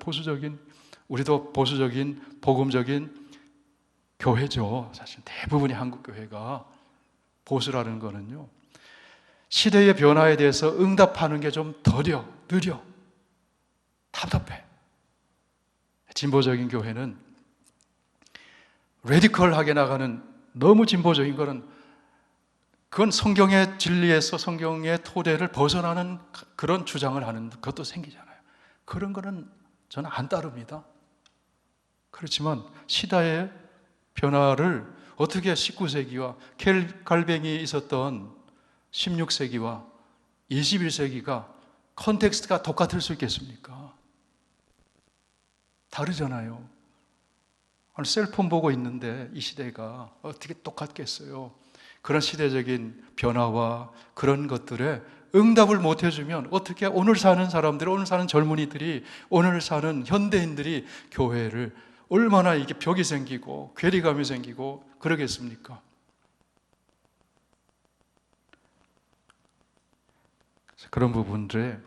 우리도 보수적인 복음적인 교회죠. 사실 대부분의 한국 교회가 보수라는 거는요, 시대의 변화에 대해서 응답하는 게 좀 느려, 답답해. 진보적인 교회는 레디컬하게 나가는, 너무 진보적인 거는 그건 성경의 진리에서 성경의 토대를 벗어나는 그런 주장을 하는 것도 생기잖아요. 그런 거는 저는 안 따릅니다. 그렇지만 시대의 변화를 어떻게 19세기와 켈갈뱅이 있었던 16세기와 21세기가 컨텍스트가 똑같을 수 있겠습니까? 다르잖아요. 오늘 셀폰 보고 있는데 이 시대가 어떻게 똑같겠어요? 그런 시대적인 변화와 그런 것들에 응답을 못 해주면 어떻게 오늘 사는 사람들, 오늘 사는 젊은이들이, 오늘 사는 현대인들이 교회를 얼마나 이게 벽이 생기고 괴리감이 생기고 그러겠습니까? 그런 부분들에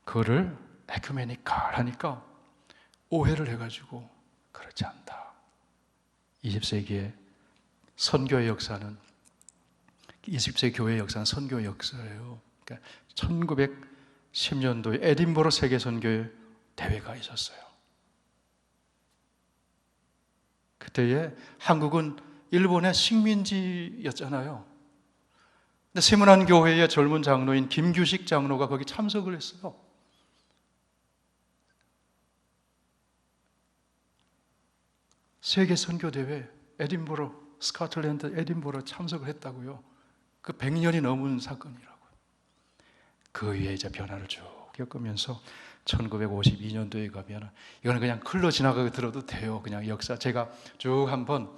그거를 에큐메니칼 하니까 오해를 해가지고 그렇지 않다. 20세기의 선교의 역사는 20세기 교회의 역사는 선교의 역사예요. 그러니까 1910년도에 에딘버러 세계 선교 대회가 있었어요. 그때에 한국은 일본의 식민지였잖아요. 근데 세문안 교회의 젊은 장로인 김규식 장로가 거기 참석을 했어요. 세계 선교 대회 에딘버러, 스코틀랜드 에딘버러 참석을 했다고요. 그 100년이 넘은 사건이라고. 그 위에 이제 변화를 쭉 겪으면서 1952년도에 가면 이거는 그냥 흘러 지나가게 들어도 돼요. 그냥 역사 제가 쭉 한번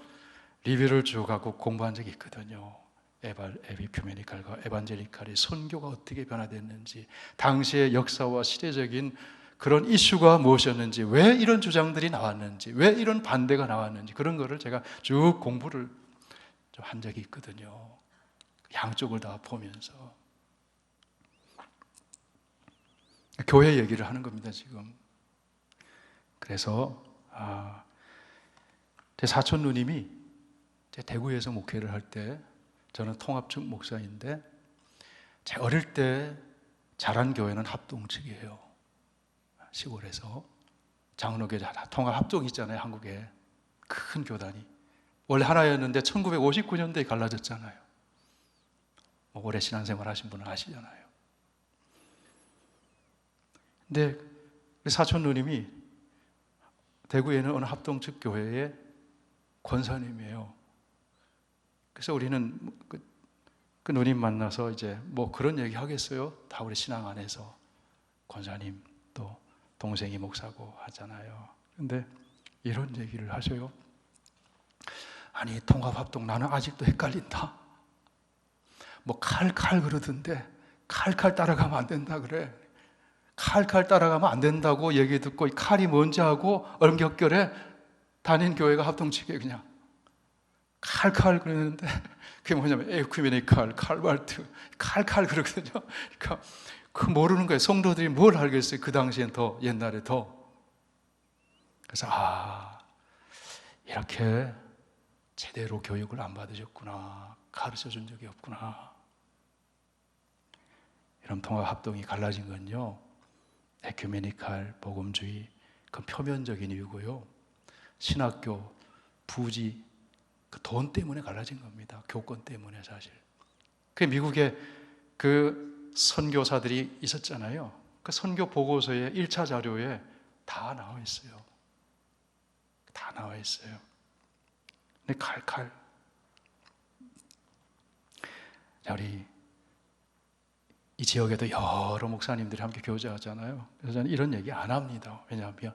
리뷰를 쭉 하고 공부한 적이 있거든요. 에비큐메니칼과 에반젤리칼의 선교가 어떻게 변화됐는지, 당시의 역사와 시대적인 그런 이슈가 무엇이었는지, 왜 이런 주장들이 나왔는지, 왜 이런 반대가 나왔는지, 그런 거를 제가 쭉 공부를 좀 한 적이 있거든요. 양쪽을 다 보면서. 교회 얘기를 하는 겁니다, 지금. 그래서 제 사촌 누님이 제 대구에서 목회를 할 때, 저는 통합 측 목사인데, 제 어릴 때 자란 교회는 합동 측이에요. 시골에서 장로교 통합 합동이 있잖아요. 한국에 큰 교단이 원래 하나였는데 1959년도에 갈라졌잖아요. 오래 신앙생활 하신 분은 아시잖아요. 근데 사촌 누님이 대구에는 어느 합동측 교회의 권사님이에요. 그래서 우리는 그 누님 만나서 이제 뭐 그런 얘기 하겠어요? 다 우리 신앙 안에서 권사님 또 동생이 목사고 하잖아요. 근데 이런 얘기를 하셔요. 아니, 통합합동 나는 아직도 헷갈린다. 뭐 칼칼 그러던데 칼칼 따라가면 안 된다 그래. 칼칼 따라가면 안 된다고 얘기 듣고 이 칼이 뭔지 하고 얼음격결에 다닌 교회가 합동측이에요. 그냥 칼칼 그러는데 그게 뭐냐면 에쿠메니칼, 칼발트, 칼칼 그러거든요. 그러니까 그 모르는 거예요. 성도들이 뭘 알겠어요. 그 당시엔 더, 옛날에 더. 그래서 이렇게 제대로 교육을 안 받으셨구나, 가르쳐 준 적이 없구나. 이런 통합합동이 갈라진 건요, 에큐메니칼, 복음주의, 그건 표면적인 이유고요. 신학교, 부지, 그 돈 때문에 갈라진 겁니다. 교권 때문에 사실. 그 미국에 그 선교사들이 있었잖아요. 그 선교 보고서에 1차 자료에 다 나와 있어요. 다 나와 있어요. 근데 칼칼. 자, 우리 이 지역에도 여러 목사님들이 함께 교제하잖아요. 그래서 저는 이런 얘기 안 합니다. 왜냐하면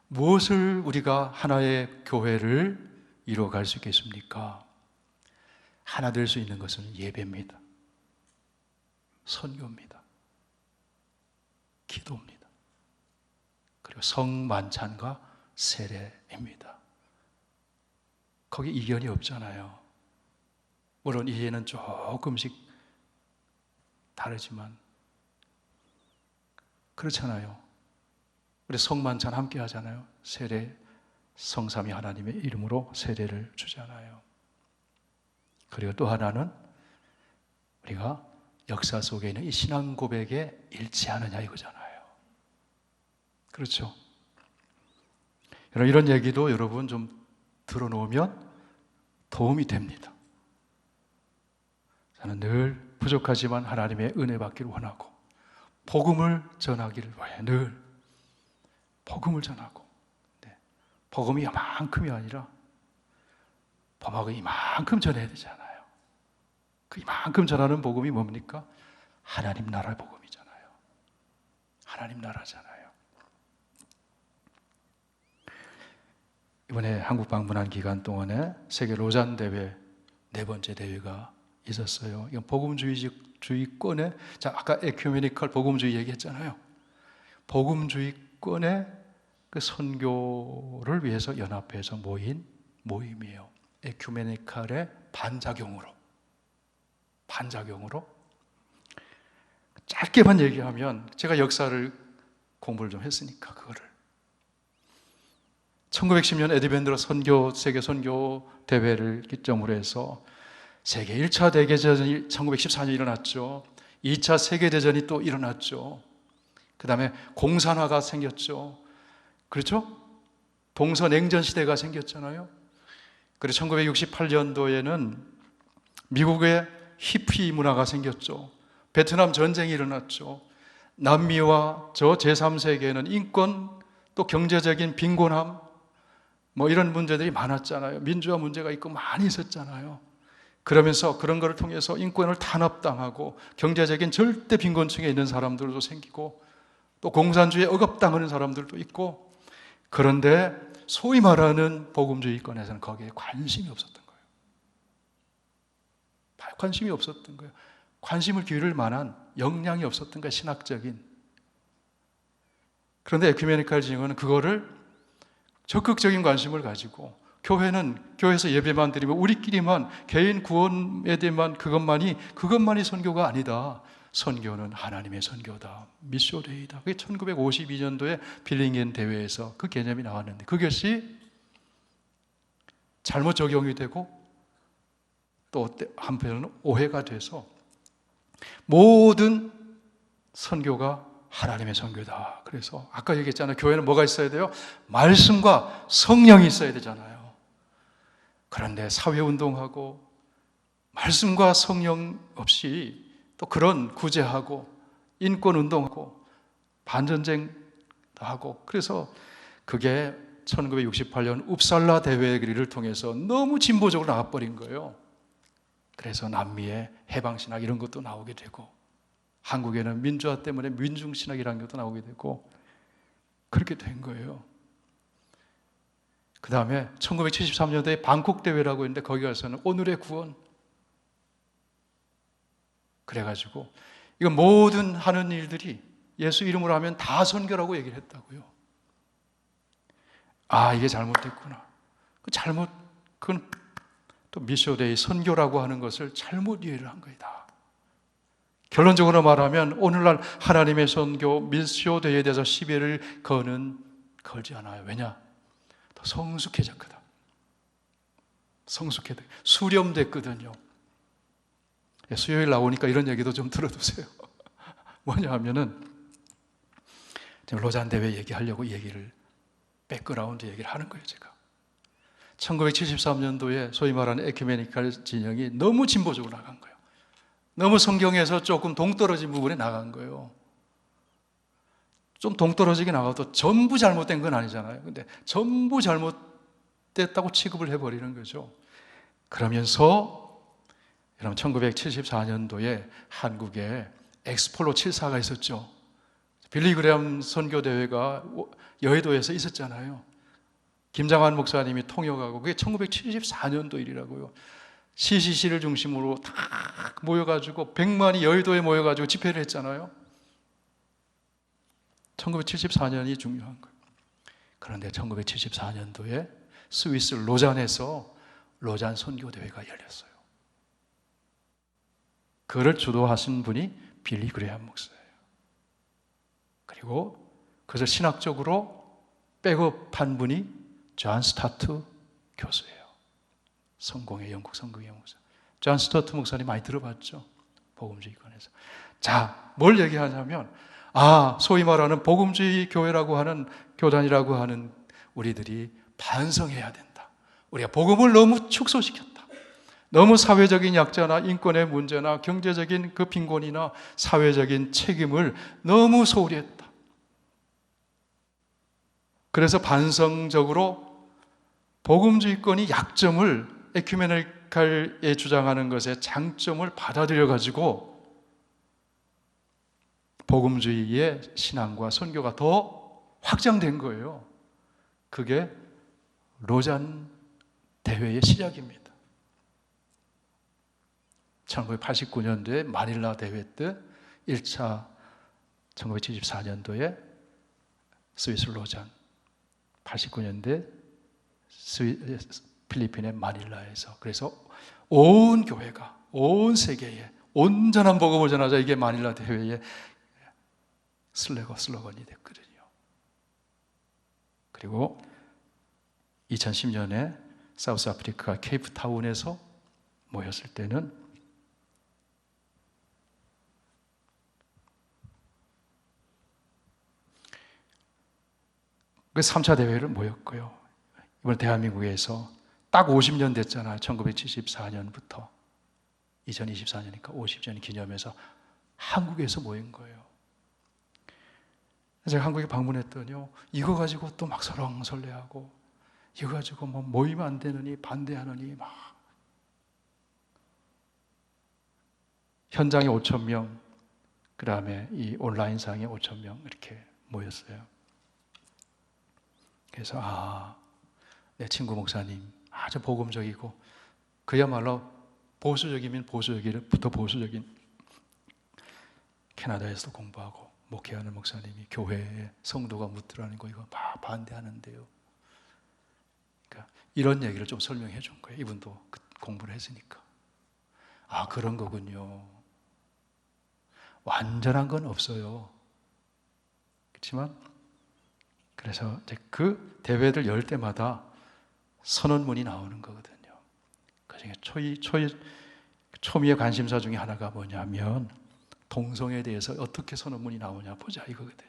무엇을 우리가 하나의 교회를 이루어갈 수 있겠습니까? 하나 될 수 있는 것은 예배입니다. 선교입니다. 기도입니다. 그리고 성만찬과 세례입니다. 거기 이견이 없잖아요. 물론 이해는 조금씩 다르지만 그렇잖아요. 우리 성만찬 함께 하잖아요. 세례, 성삼위 하나님의 이름으로 세례를 주잖아요. 그리고 또 하나는 우리가 역사 속에 있는 이 신앙 고백에 일치하느냐 이거잖아요. 그렇죠? 이런 얘기도 여러분 좀 들어놓으면 도움이 됩니다. 저는 늘 부족하지만 하나님의 은혜 받기를 원하고 복음을 전하기를 원해. 늘 복음을 전하고 복음이 이만큼이 아니라 복음을 이만큼 전해야 되잖아요. 그 이만큼 전하는 복음이 뭡니까? 하나님 나라 복음이잖아요. 하나님 나라잖아요. 이번에 한국 방문한 기간 동안에 세계 로잔 대회 4번째 대회가 있었어요. 이건 복음주의권의, 자, 아까 에큐메니컬 복음주의 얘기했잖아요. 복음주의권의 그 선교를 위해서 연합해서 모인 모임이에요. 에큐메니컬의 반작용으로. 짧게만 얘기하면, 제가 역사를 공부를 좀 했으니까 그거를 1910년 에드밴드로 세계 선교 대회를 기점으로 해서 세계 1차 대대전이 1914년 일어났죠. 2차 세계대전이 또 일어났죠. 그 다음에 공산화가 생겼죠. 그렇죠? 동서냉전 시대가 생겼잖아요. 그래서 1968년도에는 미국의 히피 문화가 생겼죠. 베트남 전쟁이 일어났죠. 남미와 저 제3세계에는 인권, 또 경제적인 빈곤함, 뭐 이런 문제들이 많았잖아요. 민주화 문제가 있고 많이 있었잖아요. 그러면서 그런 것을 통해서 인권을 탄압당하고 경제적인 절대 빈곤층에 있는 사람들도 생기고 또 공산주의에 억압당하는 사람들도 있고, 그런데 소위 말하는 복음주의권에서는 거기에 관심이 없었던 거예요. 관심이 없었던 거예요. 관심을 기울일 만한 역량이 없었던 거예요. 신학적인. 그런데 에큐메니컬 진영은 그거를 적극적인 관심을 가지고, 교회는 교회에서 예배만 드리면 우리끼리만 개인 구원에 대한 그것만이 선교가 아니다. 선교는 하나님의 선교다. 미쇼데이다. 그게 1952년도에 빌링겐 대회에서 그 개념이 나왔는데, 그것이 잘못 적용이 되고 또 한편으로는 오해가 돼서 모든 선교가 하나님의 선교다. 그래서 아까 얘기했잖아요. 교회는 뭐가 있어야 돼요? 말씀과 성령이 있어야 되잖아요. 그런데 사회운동하고 말씀과 성령 없이 또 그런 구제하고 인권운동하고 반전쟁도 하고, 그래서 그게 1968년 웁살라 대회를 통해서 너무 진보적으로 나와버린 거예요. 그래서 남미에 해방신학 이런 것도 나오게 되고, 한국에는 민주화 때문에 민중신학이라는 것도 나오게 되고, 그렇게 된 거예요. 그 다음에 1973년도에 방콕 대회라고 했는데 거기 가서는 오늘의 구원, 그래가지고 이건 모든 하는 일들이 예수 이름으로 하면 다 선교라고 얘기를 했다고요. 아, 이게 잘못됐구나. 그건 또 미쇼데이 선교라고 하는 것을 잘못 이해를 한 거이다. 결론적으로 말하면 오늘날 하나님의 선교 미쇼데이에 대해서 시비를 걸지 않아요. 왜냐? 더 성숙해졌거든. 수렴됐거든요. 수요일 나오니까 이런 얘기도 좀 들어두세요. 뭐냐 하면은 지금 로잔 대회 얘기하려고 백그라운드 얘기를 하는 거예요, 제가. 1973년도에 소위 말하는 에큐메니컬 진영이 너무 진보적으로 나간 거예요. 너무 성경에서 조금 동떨어진 부분에 나간 거예요. 좀 동떨어지게 나가도 전부 잘못된 건 아니잖아요. 근데 전부 잘못됐다고 취급을 해버리는 거죠. 그러면서 여러분 1974년도에 한국에 엑스폴로 74가 있었죠. 빌리그레엄 선교대회가 여의도에서 있었잖아요. 김장환 목사님이 통역하고, 그게 1974년도 일이라고요. CCC를 중심으로 다 모여가지고 100만이 여의도에 모여가지고 집회를 했잖아요. 1974년이 중요한 거예요. 그런데 1974년도에 스위스 로잔에서 로잔 선교대회가 열렸어요. 그를 주도하신 분이 빌리 그레함 목사예요. 그리고 그래서 신학적으로 백업한 분이 존 스타트 교수예요. 성공의 영국 성공의 목사. 존 스타트 목사님 많이 들어봤죠? 복음주의권에서. 자, 뭘 얘기하냐면, 소위 말하는 복음주의 교회라고 하는 교단이라고 하는 우리들이 반성해야 된다. 우리가 복음을 너무 축소시켰다. 너무 사회적인 약자나 인권의 문제나 경제적인 그 빈곤이나 사회적인 책임을 너무 소홀히 했다. 그래서 반성적으로 복음주의권이 약점을 에큐메니칼에 주장하는 것의 장점을 받아들여 가지고 복음주의의 신앙과 선교가 더 확장된 거예요. 그게 로잔 대회의 시작입니다. 1989년도에 마닐라 대회 때 1차 1974년도에 스위스 로잔, 89년대 필리핀의 마닐라에서, 그래서 온 교회가 온 세계에 온전한 복음을 전하자, 이게 마닐라 대회의 슬로건이 됐거든요. 그리고 2010년에 사우스 아프리카 케이프타운에서 모였을 때는 그 3차 대회를 모였고요. 이번 대한민국에서 딱 50년 됐잖아요. 1974년부터 2024년이니까 50년 기념해서 한국에서 모인 거예요. 제가 한국에 방문했더니요, 이거 가지고 또 막 설왕설래하고, 이거 가지고 뭐 모이면 안 되느니 반대하느니 막, 현장에 5,000명, 그 다음에 이 온라인상에 5,000명 이렇게 모였어요. 그래서 내 친구 목사님 아주 복음적이고, 그야말로 보수적이면 보수적이부터 보수적인 캐나다에서 공부하고 목회하는 목사님이 교회에 성도가 묻더라는 거 이거 막 반대하는데요. 그러니까 이런 얘기를 좀 설명해 준 거예요. 이분도 공부를 했으니까. 그런 거군요. 완전한 건 없어요. 그렇지만 그래서 이제 그 대회를 열 때마다 선언문이 나오는 거거든요. 그중에 초미의 관심사 중에 하나가 뭐냐면 동성애에 대해서 어떻게 선언문이 나오냐 보자 이거거든요.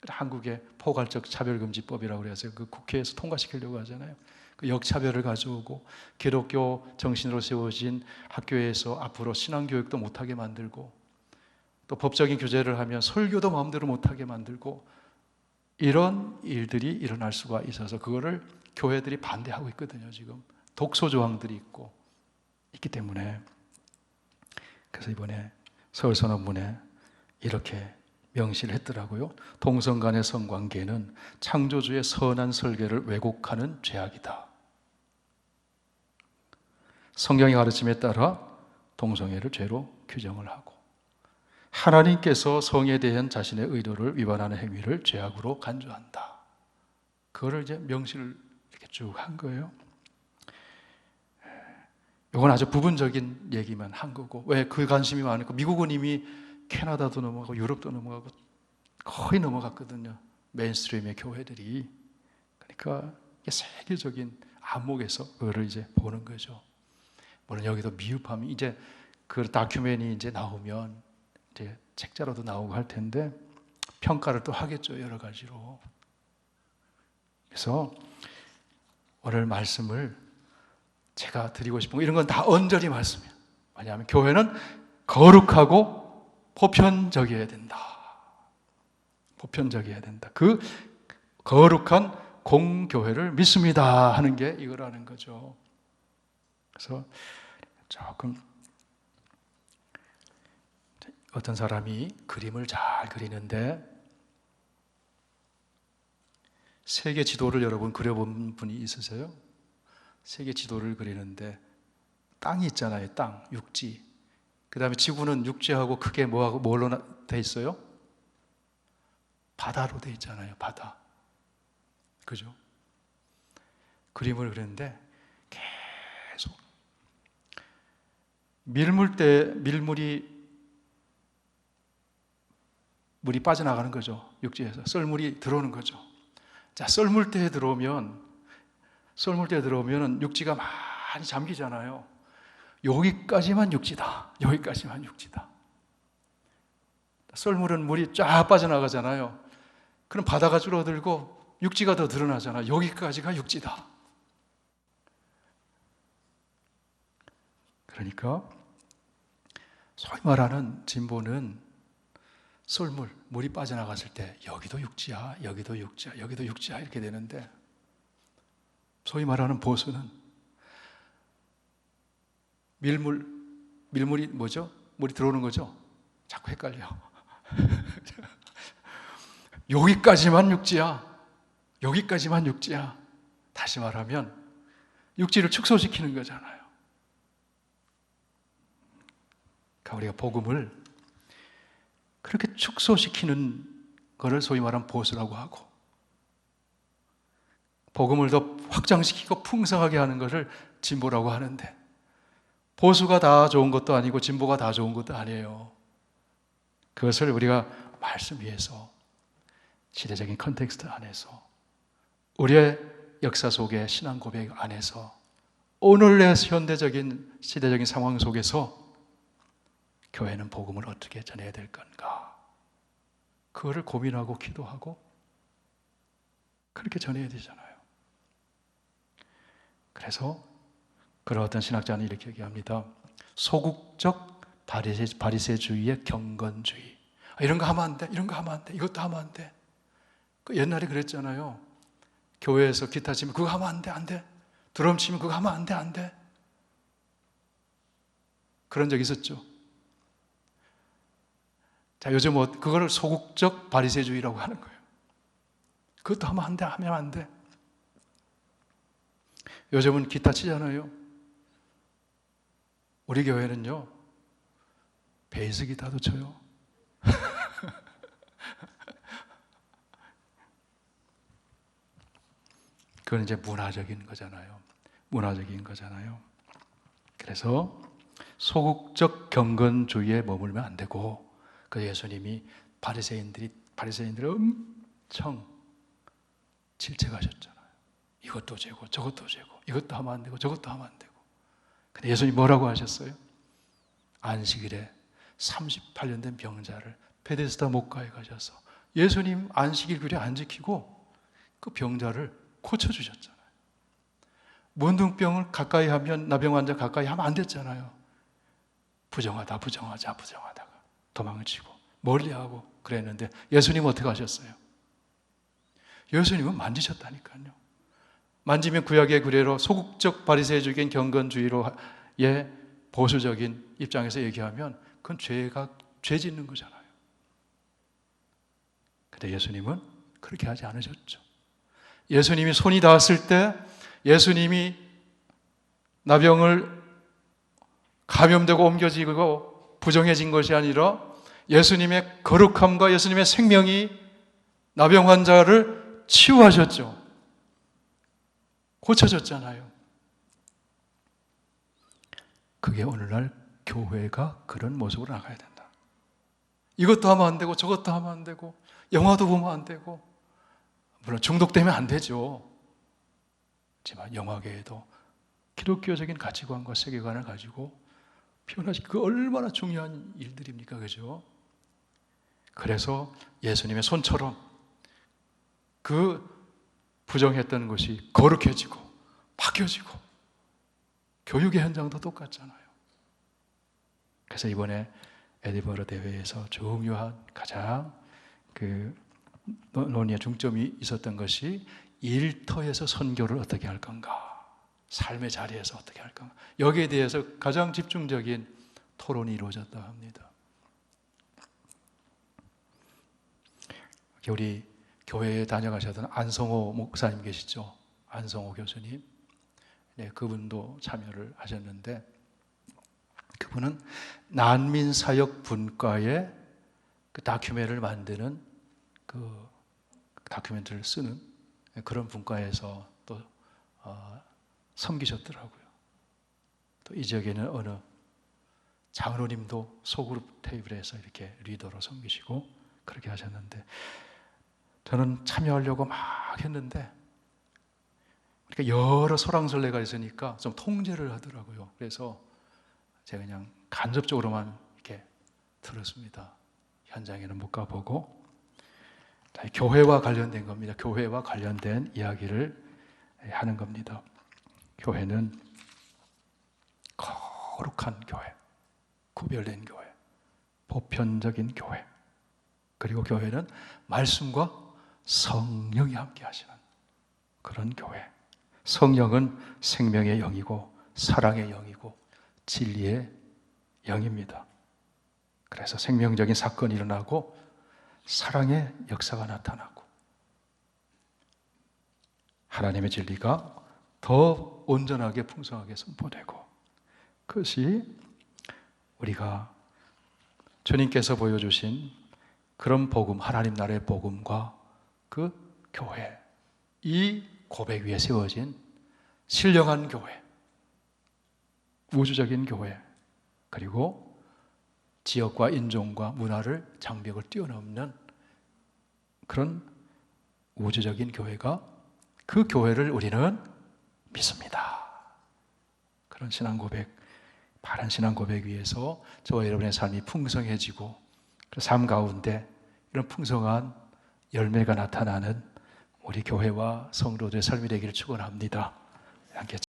한국의 포괄적 차별금지법이라고 해서 그 국회에서 통과시키려고 하잖아요. 그 역차별을 가져오고 기독교 정신으로 세워진 학교에서 앞으로 신앙교육도 못하게 만들고, 또 법적인 규제를 하면 설교도 마음대로 못하게 만들고, 이런 일들이 일어날 수가 있어서 그거를 교회들이 반대하고 있거든요. 지금 독소 조항들이 있기 때문에. 그래서 이번에 서울선언문에 이렇게 명시를 했더라고요. 동성 간의 성관계는 창조주의 선한 설계를 왜곡하는 죄악이다. 성경의 가르침에 따라 동성애를 죄로 규정을 하고, 하나님께서 성에 대한 자신의 의도를 위반하는 행위를 죄악으로 간주한다. 그거를 이제 명시를 이렇게 쭉 한 거예요. 이건 아주 부분적인 얘기만 한 거고, 왜 그 관심이 많고, 미국은 이미 캐나다도 넘어가고 유럽도 넘어가고 거의 넘어갔거든요. 메인스트림의 교회들이. 그러니까 이게 세계적인 안목에서 그거를 이제 보는 거죠. 물론 여기도 미흡함이, 이제 그 다큐멘이 이제 나오면 이제 책자로도 나오고 할 텐데 평가를 또 하겠죠, 여러 가지로. 그래서 오늘 말씀을 제가 드리고 싶은 거, 이런 건 다 언저리 말씀이에요. 왜냐하면 교회는 거룩하고 보편적이어야 된다. 보편적이어야 된다. 그 거룩한 공교회를 믿습니다 하는 게 이거라는 거죠. 그래서 조금, 어떤 사람이 그림을 잘 그리는데, 세계 지도를 여러분 그려본 분이 있으세요? 세계 지도를 그리는데 땅이 있잖아요. 땅, 육지. 그 다음에 지구는 육지하고 크게 뭘로 돼 있어요? 바다로 돼 있잖아요. 바다. 그죠? 그림을 그리는데 계속 물이 빠져나가는 거죠. 육지에서 썰물이 들어오는 거죠. 자, 썰물대에 들어오면 육지가 많이 잠기잖아요. 여기까지만 육지다. 여기까지만 육지다. 썰물은 물이 쫙 빠져나가잖아요. 그럼 바다가 줄어들고 육지가 더 드러나잖아요. 여기까지가 육지다. 그러니까 소위 말하는 진보는 물이 빠져나갔을 때 여기도 육지야, 여기도 육지야, 여기도 육지야 이렇게 되는데, 소위 말하는 보수는 밀물이 뭐죠? 물이 들어오는 거죠? 자꾸 헷갈려. 여기까지만 육지야. 여기까지만 육지야. 다시 말하면 육지를 축소시키는 거잖아요. 그러니까 우리가 복음을 그렇게 축소시키는 것을 소위 말하는 보수라고 하고, 복음을 더 확장시키고 풍성하게 하는 것을 진보라고 하는데, 보수가 다 좋은 것도 아니고 진보가 다 좋은 것도 아니에요. 그것을 우리가 말씀 위에서 시대적인 컨텍스트 안에서 우리의 역사 속의 신앙 고백 안에서 오늘의 현대적인 시대적인 상황 속에서 교회는 복음을 어떻게 전해야 될 건가, 그거를 고민하고 기도하고 그렇게 전해야 되잖아요. 그래서 그런 어떤 신학자는 이렇게 얘기합니다. 소극적 바리새주의의 경건주의. 이런 거 하면 안 돼, 이런 거 하면 안 돼, 이것도 하면 안 돼. 옛날에 그랬잖아요. 교회에서 기타 치면 그거 하면 안 돼, 안 돼. 드럼 치면 그거 하면 안 돼, 안 돼. 그런 적 있었죠. 자, 요즘 그거를 소극적 바리새주의라고 하는 거예요. 그것도 하면 안 돼, 하면 안 돼. 요즘은 기타 치잖아요. 우리 교회는요, 베이스 기타도 쳐요. 그건 이제 문화적인 거잖아요. 문화적인 거잖아요. 그래서 소극적 경건주의에 머물면 안 되고, 그 예수님이 바리새인들을 엄청 질책하셨잖아요. 이것도 죄고 저것도 죄고, 이것도 하면 안 되고 저것도 하면 안 되고. 근데 예수님이 뭐라고 하셨어요? 안식일에 38년 된 병자를 베데스다 목가에 가셔서 예수님 안식일 규례 안 지키고 그 병자를 고쳐주셨잖아요. 문둥병을 가까이 하면, 나병 환자 가까이 하면 안 됐잖아요. 부정하다가 도망을 치고 멀리하고 그랬는데 예수님은 어떻게 하셨어요? 예수님은 만지셨다니까요. 만지면 구약의 규례로 소극적 바리새적인 경건주의로의 보수적인 입장에서 얘기하면 그건 죄 짓는 거잖아요. 근데 예수님은 그렇게 하지 않으셨죠. 예수님이 손이 닿았을 때 예수님이 나병을 감염되고 옮겨지고 부정해진 것이 아니라 예수님의 거룩함과 예수님의 생명이 나병 환자를 치유하셨죠. 고쳐졌잖아요. 그게 오늘날 교회가 그런 모습으로 나가야 된다. 이것도 하면 안 되고 저것도 하면 안 되고 영화도 보면 안 되고, 물론 중독되면 안 되죠. 하지만 영화계에도 기독교적인 가치관과 세계관을 가지고 표현하시, 그 얼마나 중요한 일들입니까? 그죠? 그래서 예수님의 손처럼 그 부정했던 것이 거룩해지고 바뀌어지고, 교육의 현장도 똑같잖아요. 그래서 이번에 에디버러 대회에서 중요한 가장 그 논의의 중점이 있었던 것이 일터에서 선교를 어떻게 할 건가, 삶의 자리에서 어떻게 할 건가, 여기에 대해서 가장 집중적인 토론이 이루어졌다 합니다. 우리 교회에 다녀가셨던 안성호 목사님 계시죠? 안성호 교수님. 네, 그분도 참여를 하셨는데, 그분은 난민사역 분과의 그 다큐멘터리를 만드는, 그 다큐멘터리를 쓰는 그런 분과에서 또 섬기셨더라고요. 또 이 지역에는 어느 장로님도 소그룹 테이블에서 이렇게 리더로 섬기시고 그렇게 하셨는데, 저는 참여하려고 막 했는데 그러니까 여러 소랑설레가 있으니까 좀 통제를 하더라고요. 그래서 제가 그냥 간접적으로만 이렇게 들었습니다. 현장에는 못 가보고. 교회와 관련된 겁니다. 교회와 관련된 이야기를 하는 겁니다. 교회는 거룩한 교회, 구별된 교회, 보편적인 교회, 그리고 교회는 말씀과 성령이 함께 하시는 그런 교회, 성령은 생명의 영이고 사랑의 영이고 진리의 영입니다. 그래서 생명적인 사건이 일어나고 사랑의 역사가 나타나고 하나님의 진리가 더 온전하게 풍성하게 선포되고, 그것이 우리가 주님께서 보여주신 그런 복음, 하나님 나라의 복음과 그 교회, 이 고백 위에 세워진 신령한 교회, 우주적인 교회, 그리고 지역과 인종과 문화를 장벽을 뛰어넘는 그런 우주적인 교회가, 그 교회를 우리는 믿습니다. 그런 신앙 고백, 바른 신앙 고백 위에서 저와 여러분의 삶이 풍성해지고 그 삶 가운데 이런 풍성한 열매가 나타나는 우리 교회와 성도들의 삶이 되기를 축원합니다. 함께